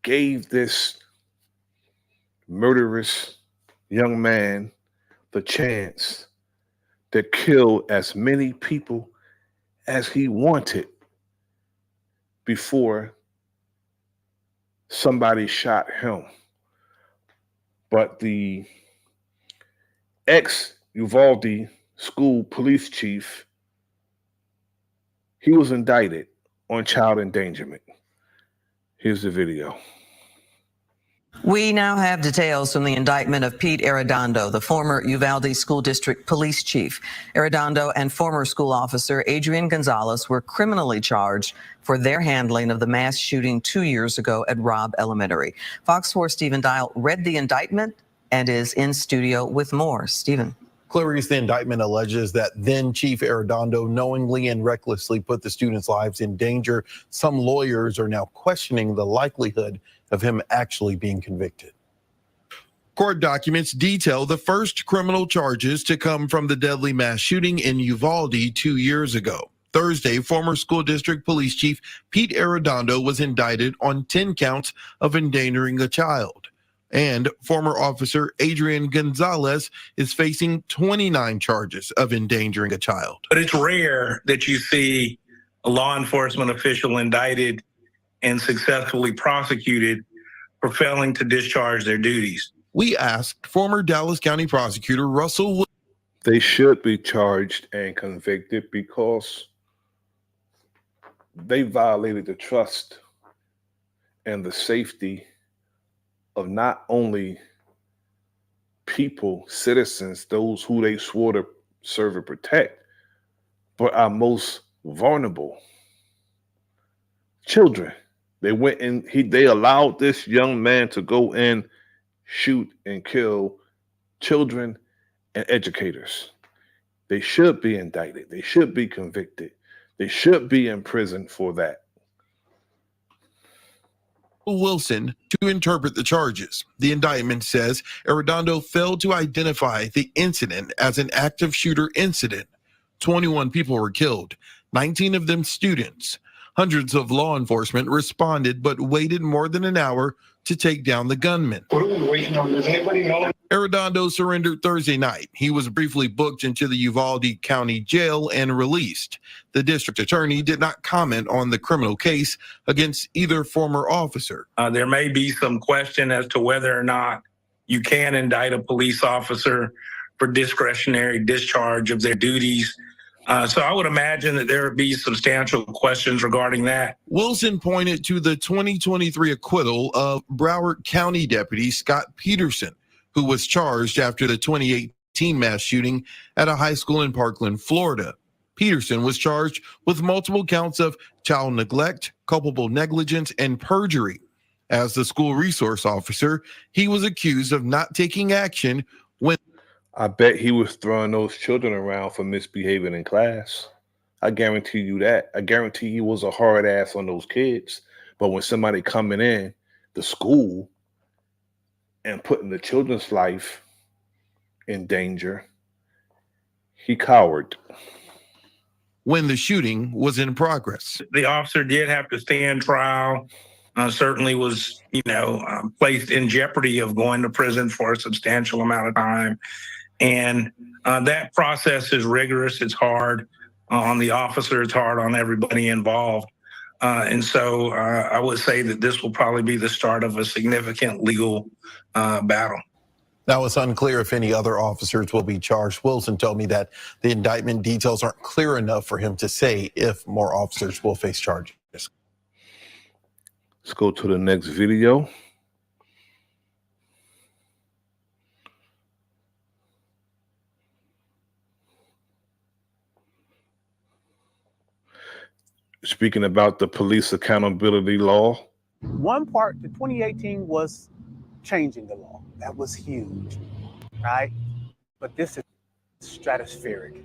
gave this murderous young man the chance to kill as many people as he wanted before somebody shot him. But the ex-Uvalde school police chief, he was indicted on child endangerment. Here's the video. We now have details from the indictment of Pete Arredondo, the former Uvalde School District police chief. Arredondo and former school officer Adrian Gonzalez were criminally charged for their handling of the mass shooting 2 years ago at Robb Elementary. Fox 4 Stephen Dial read the indictment and is in studio with more. Stephen. Clarice, the indictment alleges that then Chief Arredondo knowingly and recklessly put the students' lives in danger. Some lawyers are now questioning the likelihood of him actually being convicted. Court documents detail the first criminal charges to come from the deadly mass shooting in Uvalde 2 years ago. Thursday, former school district police chief Pete Arredondo was indicted on 10 counts of endangering a child. And former officer Adrian Gonzalez is facing 29 charges of endangering a child. But it's rare that you see a law enforcement official indicted and successfully prosecuted for failing to discharge their duties. We asked former Dallas County prosecutor Russell. They should be charged and convicted because they violated the trust and the safety of not only people, citizens, those who they swore to serve and protect, but our most vulnerable children. They went in, they allowed this young man to go in, shoot and kill children and educators. They should be indicted. They should be convicted. They should be in prison for that. Wilson to interpret the charges. The indictment says Arredondo failed to identify the incident as an active shooter incident. 21 people were killed, 19 of them students. Hundreds of law enforcement responded but waited more than an hour to take down the gunman. What are we waiting on? Does anybody know? Arredondo surrendered Thursday night. He was briefly booked into the Uvalde County Jail and released. The district attorney did not comment on the criminal case against either former officer. There may be some question as to whether or not you can indict a police officer for discretionary discharge of their duties. So I would imagine that there would be substantial questions regarding that. Wilson pointed to the 2023 acquittal of Broward County Deputy Scott Peterson, who was charged after the 2018 mass shooting at a high school in Parkland, Florida. Peterson was charged with multiple counts of child neglect, culpable negligence, and perjury. As the school resource officer, he was accused of not taking action when I bet he was throwing those children around for misbehaving in class. I guarantee you that. I guarantee he was a hard ass on those kids. But when somebody coming in the school and putting the children's life in danger, he cowered. When the shooting was in progress. The officer did have to stand trial, certainly was, placed in jeopardy of going to prison for a substantial amount of time. And that process is rigorous. It's hard on the officer. It's hard on everybody involved. And so I would say that this will probably be the start of a significant legal battle. Now, it's unclear if any other officers will be charged. Wilson told me that the indictment details aren't clear enough for him to say if more officers will face charges. Let's go to the next video. Speaking about the police accountability law. One part, the 2018 was changing the law. That was huge, right? But this is stratospheric.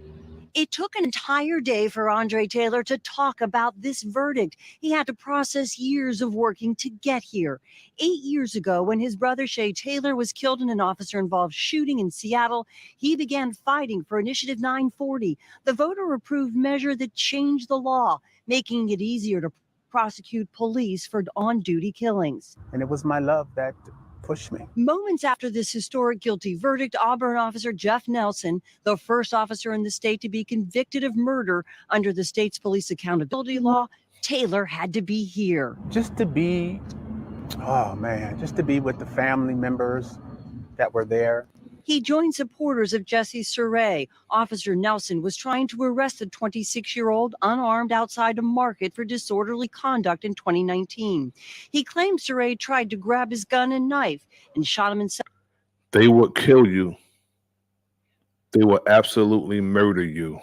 It took an entire day for Andre Taylor to talk about this verdict. He had to process years of working to get here. 8 years ago, when his brother Shay Taylor was killed in an officer-involved shooting in Seattle, he began fighting for Initiative 940, the voter-approved measure that changed the law, making it easier to prosecute police for on-duty killings. And it was my love that pushed me. Moments after this historic guilty verdict, Auburn officer Jeff Nelson, the first officer in the state to be convicted of murder under the state's police accountability law, Taylor had to be here. Just to be, oh man, just to be with the family members that were there. He joined supporters of Jesse Surrey. Officer Nelson was trying to arrest the 26-year-old unarmed outside a market for disorderly conduct in 2019. He claimed Surrey tried to grab his gun and knife and shot him in. They would kill you. They will absolutely murder you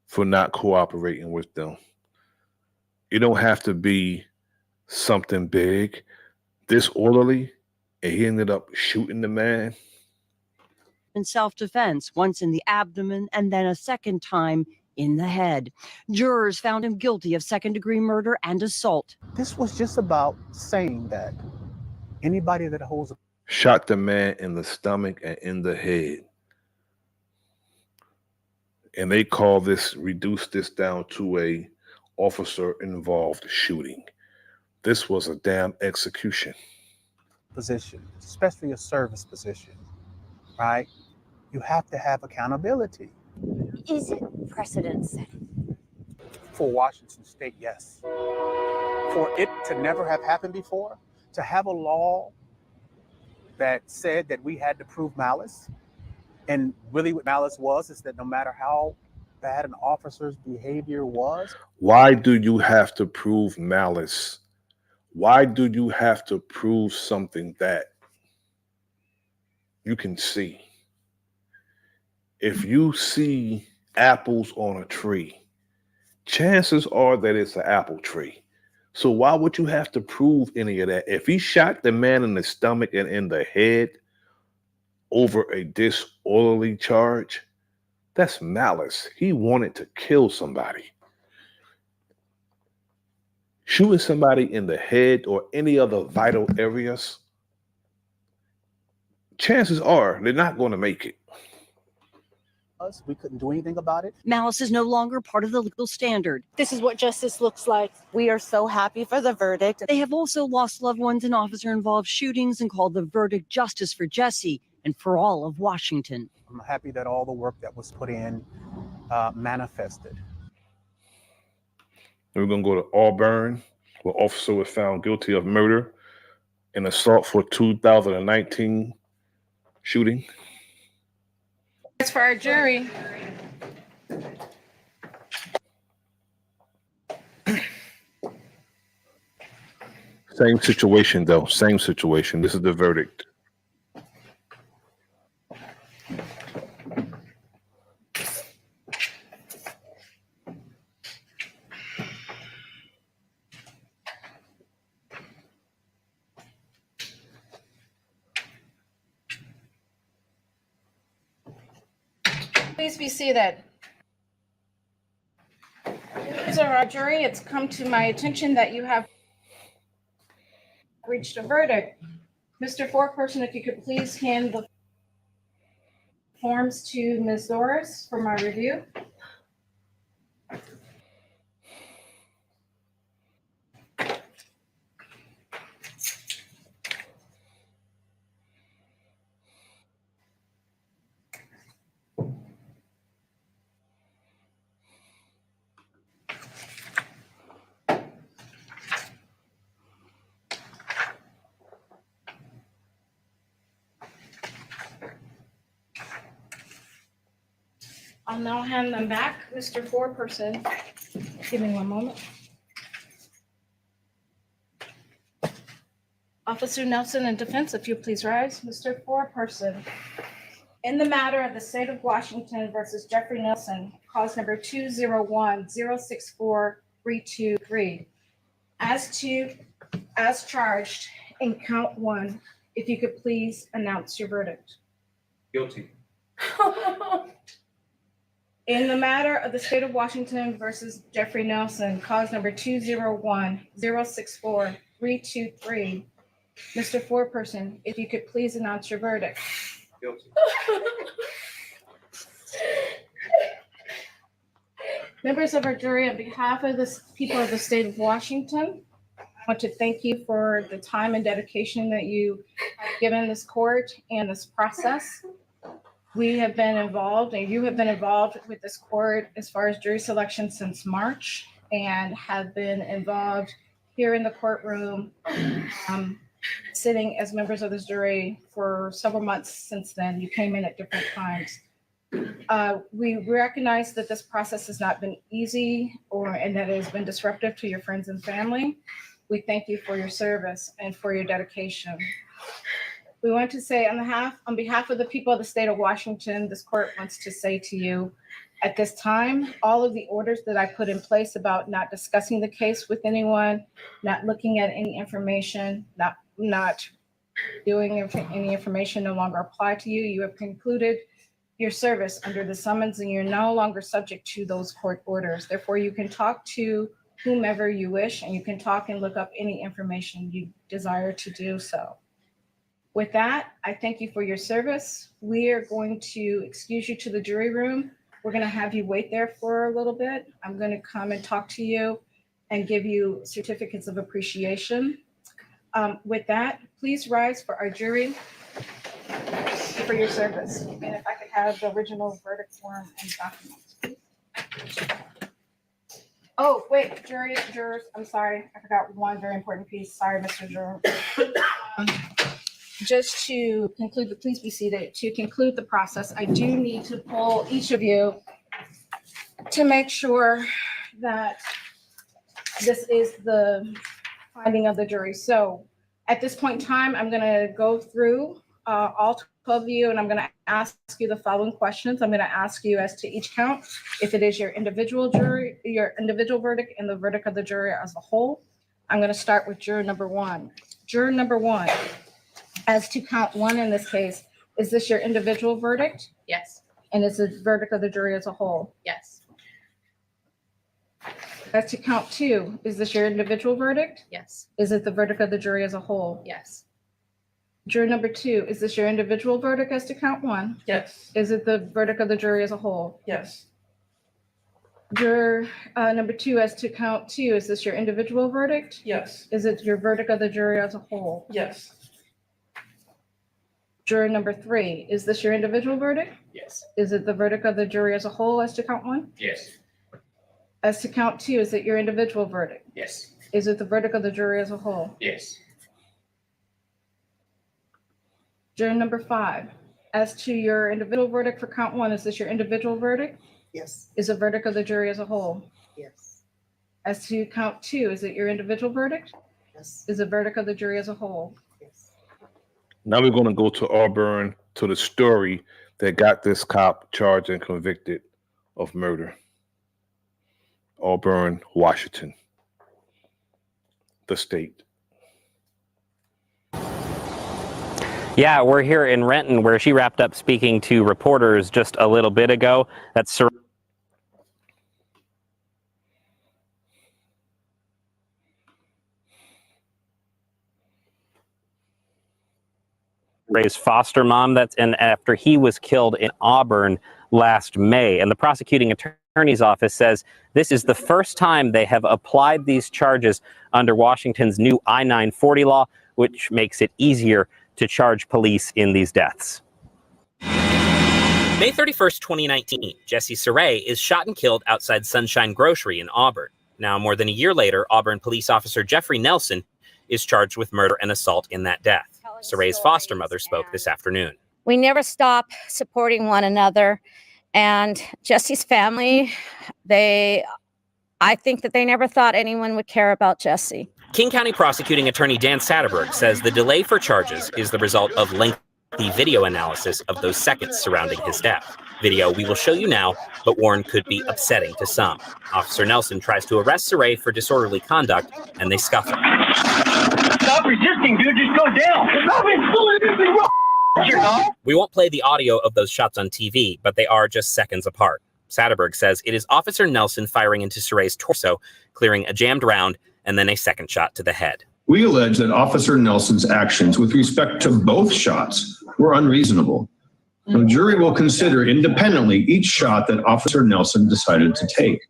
for not cooperating with them. You don't have to be something big, disorderly, and he ended up shooting the man. In self-defense, once in the abdomen and then a second time in the head. Jurors found him guilty of second-degree murder and assault. This was just about saying that anybody that holds a Shot the man in the stomach and in the head. And they reduced this down to a officer-involved shooting. This was a damn execution. position, especially a service position, right? You have to have accountability. Is it precedent setting? For Washington State, yes. For it to never have happened before, to have a law that said that we had to prove malice, and really what malice was is that no matter how bad an officer's behavior was. Why do you have to prove malice? Why do you have to prove something that you can see? If you see apples on a tree, chances are that it's an apple tree. So why would you have to prove any of that? If he shot the man in the stomach and in the head over a disorderly charge, that's malice. He wanted to kill somebody. Shooting somebody in the head or any other vital areas, chances are they're not going to make it. We couldn't do anything about it. Malice is no longer part of the legal standard. This is what justice looks like. We are so happy for the verdict. They have also lost loved ones in officer-involved shootings and called the verdict justice for Jesse and for all of Washington. I'm happy that all the work that was put in manifested. We're going to go to Auburn, where officer was found guilty of murder and assault for 2019 shooting. As for our jury, Same situation, though. Same situation. This is the verdict. please be seated. So, our jury, it's come to my attention that you have reached a verdict. Mr. Foreperson, if you could please hand the forms to Ms. Doris for my review. I'll now hand them back. Mr. Foreperson, give me one moment. Officer Nelson in defense, if you please rise. Mr. Foreperson, in the matter of the state of Washington versus Jeffrey Nelson, cause number 201-064-323, as charged in count 1, if you could please announce your verdict. Guilty. In the matter of the state of Washington versus Jeffrey Nelson, cause number 201-064-323, Mr. Foreperson, if you could please announce your verdict. Guilty. Members of our jury, on behalf of the people of the state of Washington, I want to thank you for the time and dedication that you have given this court and this process. We have been involved, and you have been involved with this court as far as jury selection since March, and have been involved here in the courtroom, sitting as members of this jury for several months since then. You came in at different times. We recognize that this process has not been easy and that it has been disruptive to your friends and family. We thank you for your service and for your dedication. We want to say on behalf of the people of the state of Washington, this court wants to say to you, at this time, all of the orders that I put in place about not discussing the case with anyone, not looking at any information, not doing any information no longer apply to you. You have concluded your service under the summons, and you're no longer subject to those court orders. Therefore, you can talk to whomever you wish, and you can talk and look up any information you desire to do so. With that, I thank you for your service. We are going to excuse you to the jury room. We're going to have you wait there for a little bit. I'm going to come and talk to you and give you certificates of appreciation. With that, please rise for our jury for your service. And if I could have the original verdict form and documents, please. Oh, wait, jurors, I'm sorry. I forgot one very important piece. Sorry, Mr. Juror. Just to conclude, please be seated. To conclude the process, I do need to poll each of you to make sure that this is the finding of the jury. So at this point in time, I'm going to go through all 12 of you, and I'm going to ask you the following questions. I'm going to ask you as to each count, if it is your individual jury, your individual verdict, and the verdict of the jury as a whole. I'm going to start with juror number one. Juror number one, as to count one in this case, is this your individual verdict? Yes. And is the verdict of the jury as a whole? Yes. As to count two, is this your individual verdict? Yes. Is it the verdict of the jury as a whole? Yes. Juror number two, is this your individual verdict as to count one? Yes. Is it the verdict of the jury as a whole? Yes. Juror number two, as to count two, is this your individual verdict? Yes. Is it your verdict of the jury as a whole? Yes. Juror number three, is this your individual verdict? Yes. Is it the verdict of the jury as a whole as to count one? Yes. As to count two, is it your individual verdict? Yes. Is it the verdict of the jury as a whole? Yes. Juror number five, as to your individual verdict for count one, is this your individual verdict? Yes. Is the verdict of the jury as a whole? Yes. As to count two, is it your individual verdict? Yes. Is the verdict of the jury as a whole? Now we're going to go to Auburn, to the story that got this cop charged and convicted of murder. Auburn, Washington, the state. Yeah, we're here in Renton, where she wrapped up speaking to reporters just a little bit ago. That's Ray's foster mom. And after he was killed in Auburn last May. And the prosecuting attorney's office says this is the first time they have applied these charges under Washington's new I-940 law, which makes it easier to charge police in these deaths. May 31st, 2019, Jesse Saray is shot and killed outside Sunshine Grocery in Auburn. Now, more than a year later, Auburn police officer Jeffrey Nelson is charged with murder and assault in that death. Saray's foster mother spoke this afternoon. We never stop supporting one another. And Jesse's family, I think that they never thought anyone would care about Jesse. King County prosecuting attorney Dan Satterberg says the delay for charges is the result of lengthy video analysis of those seconds surrounding his death. Video we will show you now, but warned could be upsetting to some. Officer Nelson tries to arrest Saray for disorderly conduct, and they scuffle. Stop resisting, dude. Just go down. Stop resisting. We won't play the audio of those shots on TV, but they are just seconds apart. Satterberg says it is Officer Nelson firing into Suray's torso, clearing a jammed round, and then a second shot to the head. We allege that Officer Nelson's actions with respect to both shots were unreasonable. The jury will consider independently each shot that Officer Nelson decided to take.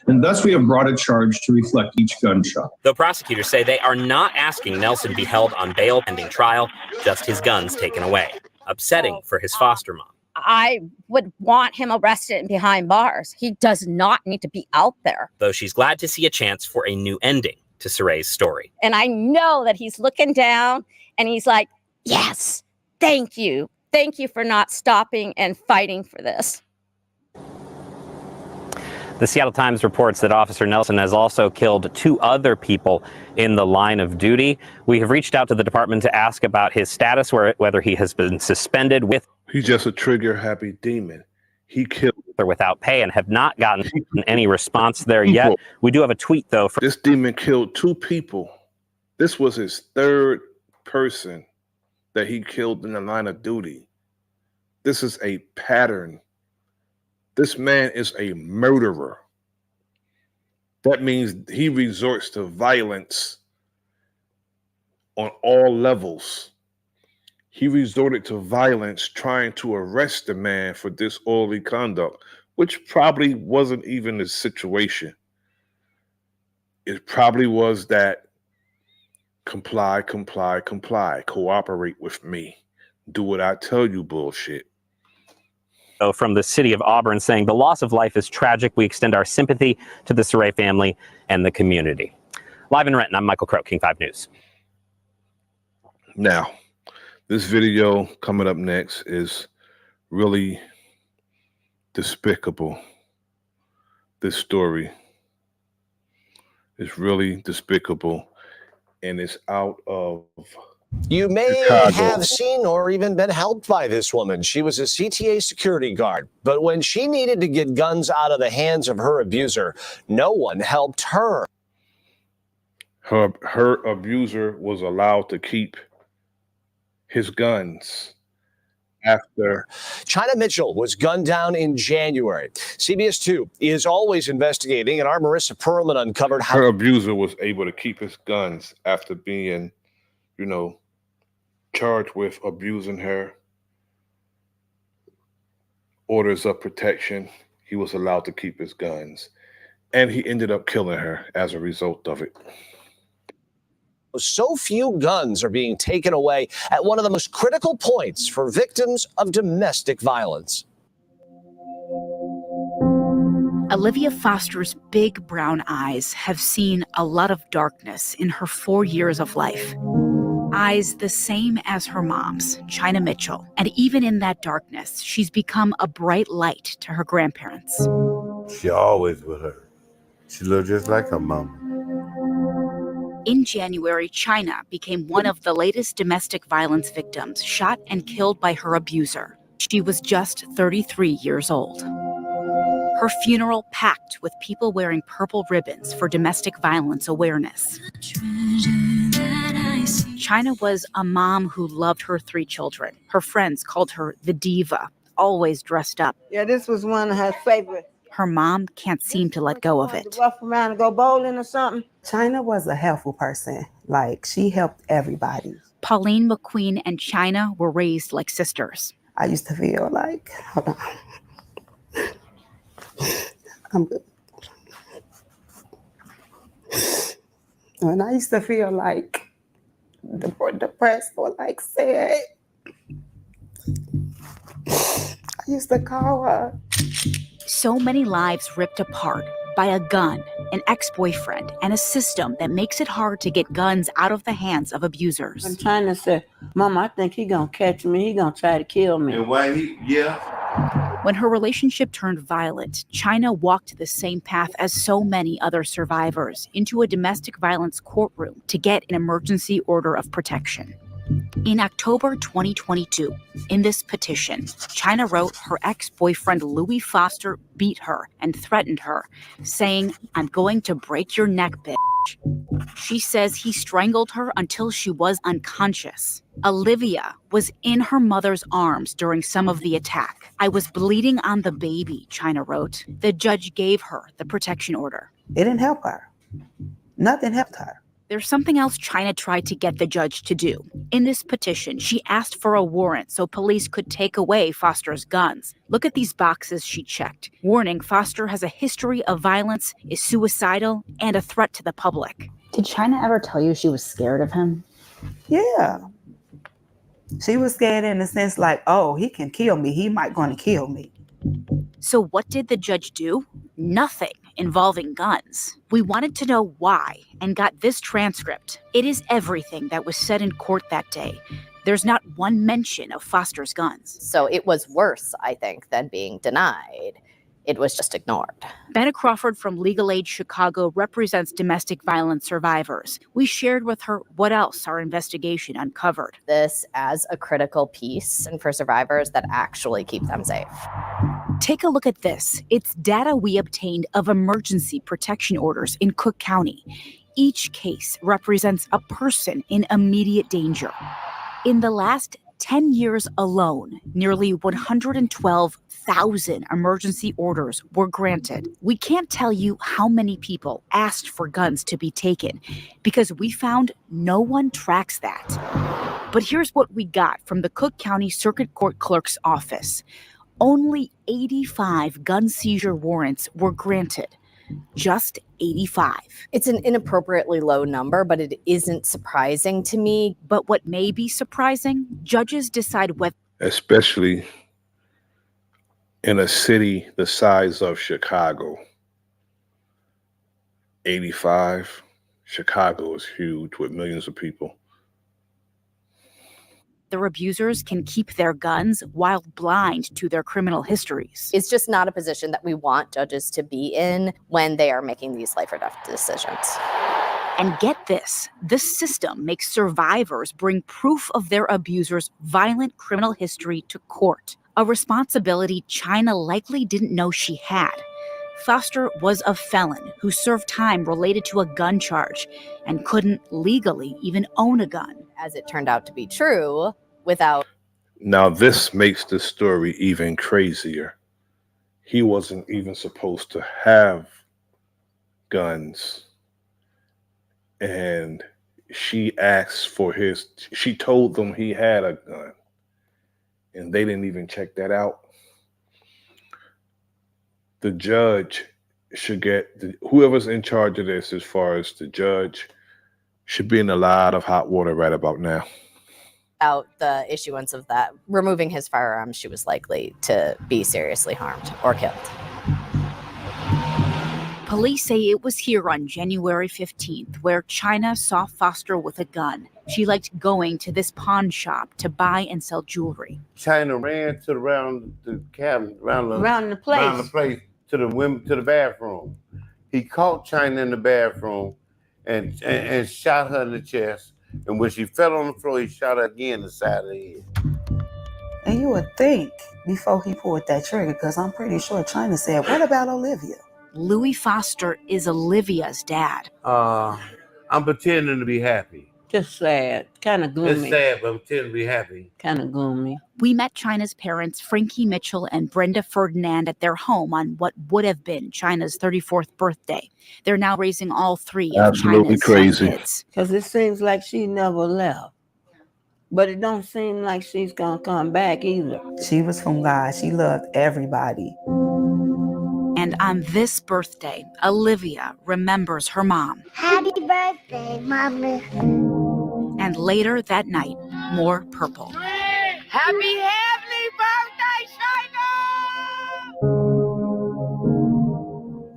And thus we have brought a charge to reflect each gunshot. Though prosecutors say they are not asking Nelson be held on bail pending trial, just his guns taken away. Upsetting for his foster mom. I would want him arrested and behind bars. He does not need to be out there. Though she's glad to see a chance for a new ending to Suray's story. And I know that he's looking down and he's like, yes, thank you. Thank you for not stopping and fighting for this. The Seattle Times reports that Officer Nelson has also killed 2 other people in the line of duty. We have reached out to the department to ask about his status, whether he has been suspended with. He's just a trigger-happy demon. He killed or without pay and have not gotten any response there yet. We do have a tweet, though. This demon killed 2 people. This was his 3rd person that he killed in the line of duty. This is a pattern. This man is a murderer. That means he resorts to violence on all levels. He resorted to violence trying to arrest the man for disorderly conduct, which probably wasn't even the situation. It probably was that comply, cooperate with me. Do what I tell you bullshit. From the city of Auburn saying the loss of life is tragic. We extend our sympathy to the Suray family and the community. Live in Renton, I'm Michael Crow, King 5 News. Now, this video coming up next is really despicable. This story is really despicable, and it's out of You may Chicago. have seen or even been helped by this woman. She was a CTA security guard, but when she needed to get guns out of the hands of her abuser, no one helped her. Her abuser was allowed to keep his guns after. China Mitchell was gunned down in January. CBS 2 is always investigating, and our Marissa Perlman uncovered how Her abuser was able to keep his guns after being, charged with abusing her. Orders of protection. He was allowed to keep his guns. And he ended up killing her as a result of it. so few guns are being taken away at one of the most critical points for victims of domestic violence. Olivia Foster's big brown eyes have seen a lot of darkness in her 4 years of life. Eyes the same as her mom's, China Mitchell. And even in that darkness, she's become a bright light to her grandparents. She always with her. She looked just like her mama. In January, China became one of the latest domestic violence victims shot and killed by her abuser. She was just 33 years old. Her funeral packed with people wearing purple ribbons for domestic violence awareness. China was a mom who loved her 3 children. Her friends called her the diva, always dressed up. Yeah, this was one of her favorites. Her mom can't seem to let go of it. To rough around and go bowling or something. China was a helpful person. Like, she helped everybody. Pauline McQueen and China were raised like sisters. I used to feel like, hold on. I'm good. When I used to feel like depressed or like sad, I used to call her. So many lives ripped apart by a gun, an ex-boyfriend, and a system that makes it hard to get guns out of the hands of abusers. I'm trying to say, Mama, I think he gonna catch me. He gonna try to kill me. And why When her relationship turned violent, China walked the same path as so many other survivors into a domestic violence courtroom to get an emergency order of protection. In October 2022, in this petition, China wrote her ex-boyfriend Louis Foster beat her and threatened her, saying, "I'm going to break your neck, bitch." She says he strangled her until she was unconscious. Olivia was in her mother's arms during some of the attack. "I was bleeding on the baby," China wrote. The judge gave her the protection order. It didn't help her. Nothing helped her. There's something else China tried to get the judge to do. In this petition, she asked for a warrant so police could take away Foster's guns. Look at these boxes she checked. Warning, Foster has a history of violence, is suicidal, and a threat to the public. Did China ever tell you she was scared of him? Yeah. She was scared in the sense like, oh, he can kill me. He might going to kill me. So what did the judge do? Nothing involving guns. We wanted to know why and got this transcript. It is everything that was said in court that day. There's not one mention of Foster's guns. So it was worse, I think, than being denied. It was just ignored. Benna Crawford from Legal Aid Chicago represents domestic violence survivors. We shared with her what else our investigation uncovered. This as a critical piece and for survivors that actually keep them safe. Take a look at this. It's data we obtained of emergency protection orders in Cook County. Each case represents a person in immediate danger. In the last 10 years alone, nearly 112,000 emergency orders were granted. We can't tell you how many people asked for guns to be taken because we found no one tracks that. But here's what we got from the Cook County Circuit Court Clerk's office. Only 85 gun seizure warrants were granted. Just 85. It's an inappropriately low number, but it isn't surprising to me. But what may be surprising, judges decide whether... Especially in a city the size of Chicago. 85. Chicago is huge with millions of people. Their abusers can keep their guns while blind to their criminal histories. It's just not a position that we want judges to be in when they are making these life or death decisions. And get this, this system makes survivors bring proof of their abuser's violent criminal history to court, a responsibility China likely didn't know she had. Foster was a felon who served time related to a gun charge and couldn't legally even own a gun. As it turned out to be true, without... Now this makes the story even crazier. He wasn't even supposed to have guns. And she asked for his, she told them he had a gun. And they didn't even check that out. The judge should get, whoever's in charge of this, as far as the judge, should be in a lot of hot water right about now. Without the issuance of that, removing his firearms, she was likely to be seriously harmed or killed. Police say it was here on January 15th where China saw Foster with a gun. She liked going to this pawn shop to buy and sell jewelry. China ran to around the cabinet, around the place to the women, to the bathroom. He caught China in the bathroom and shot her in the chest. And when she fell on the floor, he shot her again in the side of the head. And you would think before he pulled that trigger, because I'm pretty sure China said, what about Olivia? Louis Foster is Olivia's dad. I'm pretending to be happy. Just sad, kind of gloomy. It's sad, but I'm pretending to be happy. Kind of gloomy. We met China's parents, Frankie Mitchell and Brenda Ferdinand, at their home on what would have been China's 34th birthday. They're now raising all three of Absolutely China's crazy. kids. Because it seems like she never left. But it don't seem like she's going to come back either. She was from God. She loved everybody. And on this birthday, Olivia remembers her mom. Happy birthday, Mommy. And later that night, more purple. Happy birthday, China!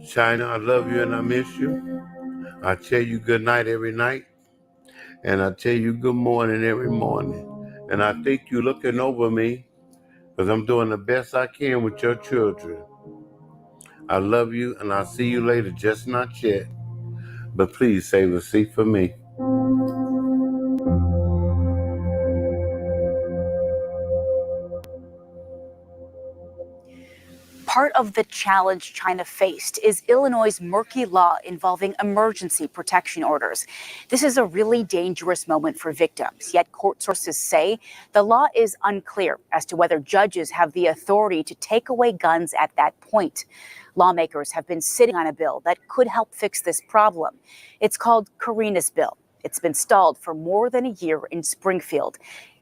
China, I love you and I miss you. I tell you good night every night. And I tell you good morning every morning. And I think you're looking over me because I'm doing the best I can with your children. I love you and I'll see you later, just not yet. But please save a seat for me. of the challenge China faced is Illinois' murky law involving emergency protection orders. This is a really dangerous moment for victims, yet court sources say the law is unclear as to whether judges have the authority to take away guns at that point. Lawmakers have been sitting on a bill that could help fix this problem. It's called Karina's Bill. It's been stalled for more than a year in Springfield,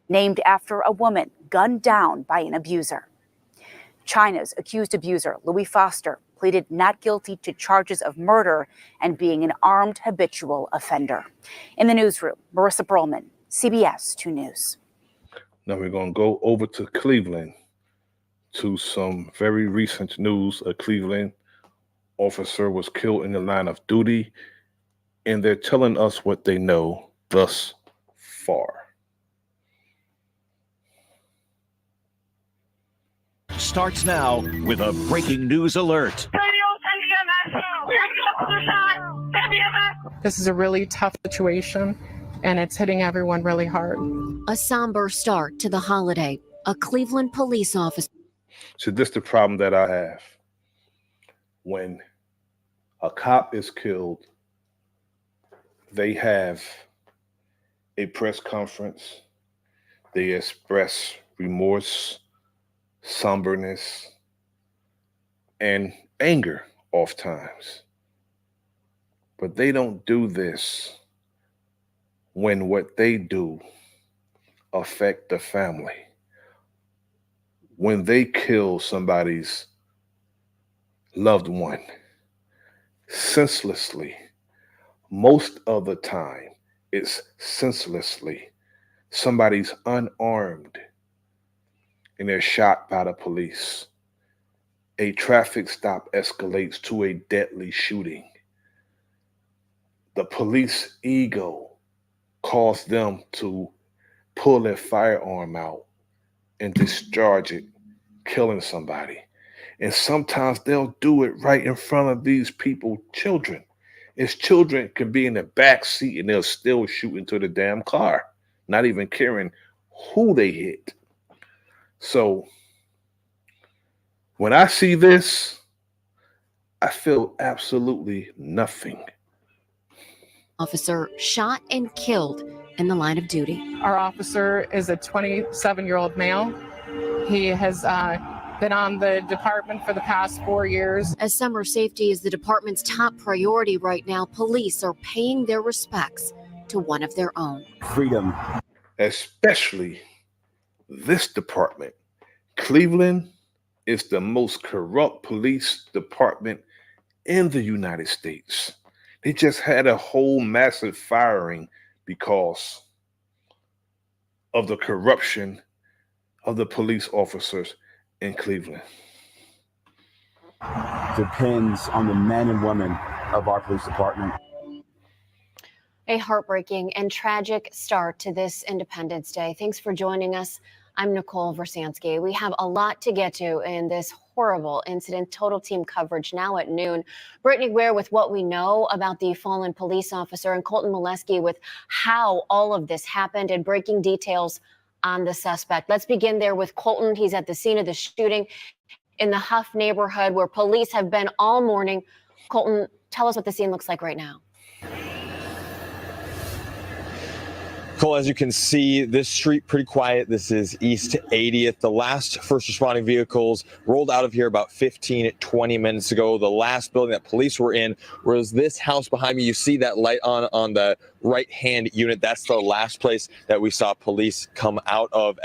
named after a woman gunned down by an abuser. China's accused abuser, Louis Foster, pleaded not guilty to charges of murder and being an armed habitual offender. In the newsroom, Marissa Perlman, CBS 2 News. Now we're going to go over to Cleveland to some very recent news. A Cleveland officer was killed in the line of duty, and they're telling us what they know thus far. Starts now with a breaking news alert. This is a really tough situation, and it's hitting everyone really hard. A somber start to the holiday. A Cleveland police officer. So this is the problem that I have. When a cop is killed, they have a press conference. They express remorse, somberness, and anger oftentimes. But they don't do this when what they do affect the family. When they kill somebody's loved one senselessly, most of the time it's senselessly. Somebody's unarmed and they're shot by the police. A traffic stop escalates to a deadly shooting. The police ego caused them to pull their firearm out and discharge it, killing somebody. And sometimes they'll do it right in front of these people, children. As children can be in the back seat and they'll still shoot into the damn car, not even caring who they hit. So when I see this, I feel absolutely nothing. Officer shot and killed in the line of duty. Our officer is a 27-year-old male. He has been on the department for the past 4 years. As summer safety is the department's top priority right now, police are paying their respects to one of their own. Freedom. Especially this department. Cleveland is the most corrupt police department in the United States. They just had a whole massive firing because of the corruption of the police officers in Cleveland. Depends on the men and women of our police department. A heartbreaking and tragic start to this Independence Day. Thanks for joining us. I'm Nicole Versansky. We have a lot to get to in this horrible incident. Total team coverage now at noon. Brittany Ware with what we know about the fallen police officer, and Colton Molesky with how all of this happened and breaking details on the suspect. Let's begin there with Colton. He's at the scene of the shooting in the Huff neighborhood where police have been all morning. Colton, tell us what the scene looks like right now. Cole, as you can see, this street pretty quiet. This is East 80th. The last first responding vehicles rolled out of here about 15-20 minutes ago. The last building that police were in was this house behind me. You see that light on the right-hand unit. That's the last place that we saw police come out of,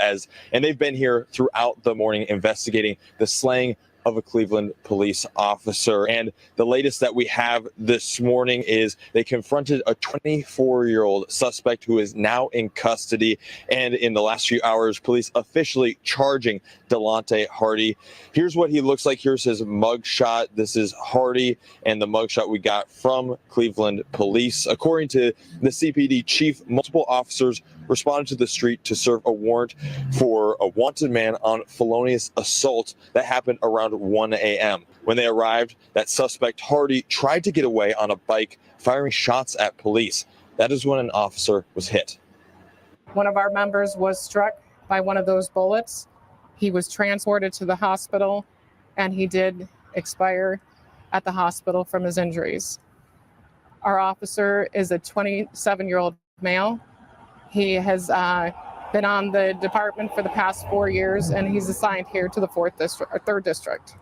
and they've been here throughout the morning investigating the slaying of a Cleveland police officer. And the latest that we have this morning is they confronted a 24-year-old suspect who is now in custody. And in the last few hours, police officially charging Delonte Hardy. Here's what he looks like. Here's his mugshot. This is Hardy and the mugshot we got from Cleveland police. According to the CPD chief, multiple officers responded to the street to serve a warrant for a wanted man on felonious assault that happened around 1 a.m. When they arrived, that suspect Hardy tried to get away on a bike, firing shots at police. That is when an officer was hit. One of our members was struck by one of those bullets. He was transported to the hospital, and he did expire at the hospital from his injuries. Our officer is a 27-year-old male. He has been on the department for the past 4 years, and he's assigned here to the 3rd district.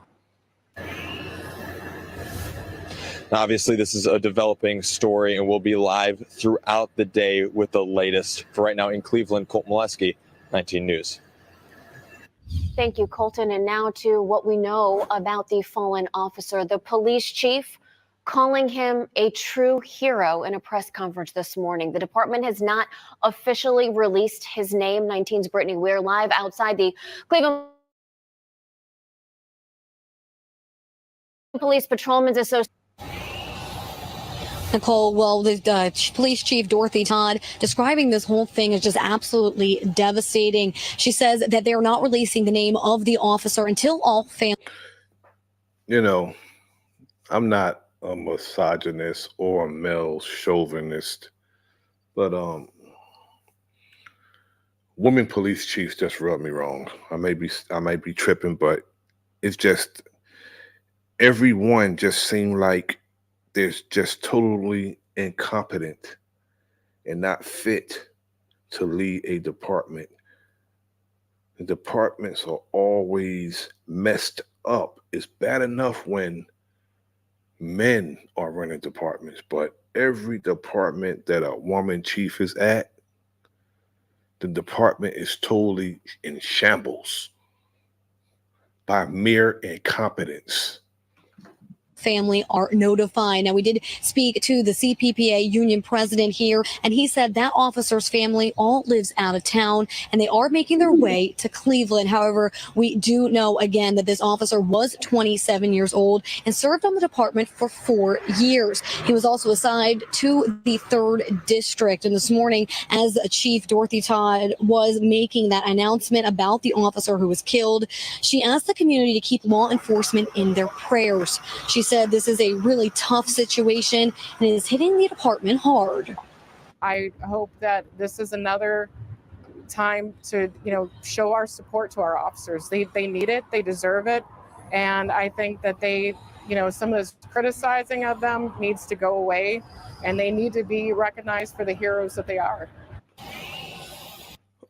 Obviously, this is a developing story, and we'll be live throughout the day with the latest. For right now in Cleveland, Colt Molesky, 19 News. Thank you, Colton. And now to what we know about the fallen officer. The police chief calling him a true hero in a press conference this morning. The department has not officially released his name. 19's Brittany Weir live outside the Cleveland Police Patrolmen's Association. Nicole, well, the police chief, Dorothy Todd, describing this whole thing as just absolutely devastating. She says that they're not releasing the name of the officer until all family. You know, I'm not a misogynist or a male chauvinist, but women police chiefs just rub me wrong. I may be tripping, but it's just everyone just seemed like they're just totally incompetent and not fit to lead a department. The departments are always messed up. It's bad enough when men are running departments, but every department that a woman chief is at, the department is totally in shambles by mere incompetence. Family are notified. Now, we did speak to the CPPA union president here, and he said that officer's family all lives out of town, and they are making their way to Cleveland. However, we do know, again, that this officer was 27 years old and served on the department for 4 years. He was also assigned to the 3rd district. And this morning, as Chief Dorothy Todd was making that announcement about the officer who was killed, she asked the community to keep law enforcement in their prayers. She said this is a really tough situation and it is hitting the department hard. I hope that this is another time to, show our support to our officers. They need it, they deserve it, and I think that they, some of this criticizing of them needs to go away, and they need to be recognized for the heroes that they are.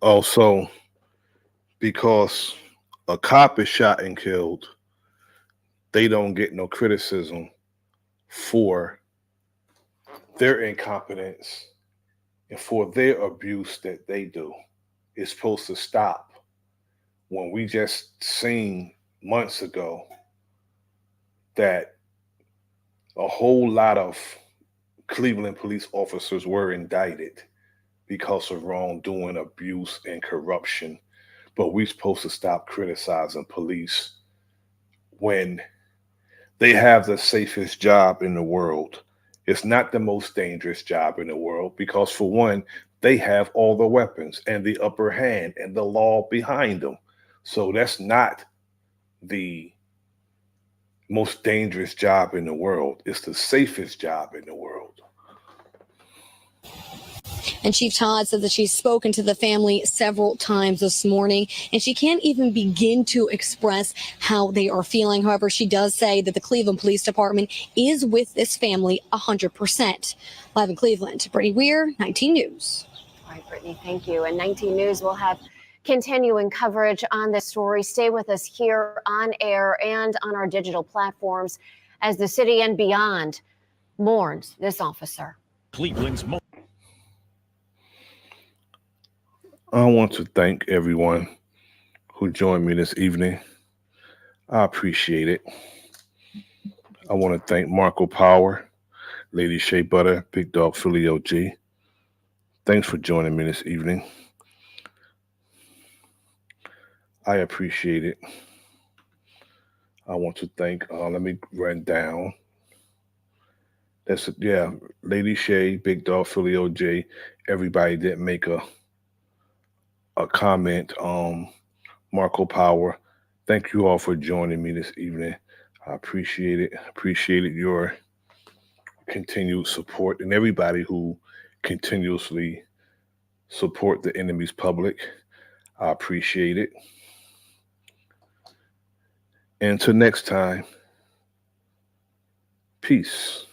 Also, because a cop is shot and killed, they don't get no criticism for their incompetence and for their abuse that they do. It's supposed to stop. When we just seen months ago that a whole lot of Cleveland police officers were indicted because of wrongdoing, abuse, and corruption. But we're supposed to stop criticizing police when they have the safest job in the world. It's not the most dangerous job in the world because, for one, they have all the weapons and the upper hand and the law behind them. So that's not the most dangerous job in the world. It's the safest job in the world. And Chief Todd said that she's spoken to the family several times this morning, and she can't even begin to express how they are feeling. However, she does say that the Cleveland Police Department is with this family 100%. Live in Cleveland, Brittany Weir, 19 News. All right, Brittany, thank you. And 19 News will have continuing coverage on this story. Stay with us here on air and on our digital platforms as the city and beyond mourns this officer. Cleveland's I want to thank everyone who joined me this evening. I appreciate it. I want to thank Marco Power, Lady Shea Butter, Big Dog Philly OG. Thanks for joining me this evening. I appreciate it. I want to thank, let me run down. Lady Shea, Big Dog Philly OG. Everybody didn't make a comment. Marco Power, thank you all for joining me this evening. I appreciate it. Appreciated your continued support and everybody who continuously support the enemy's public. I appreciate it. And until next time, Peace.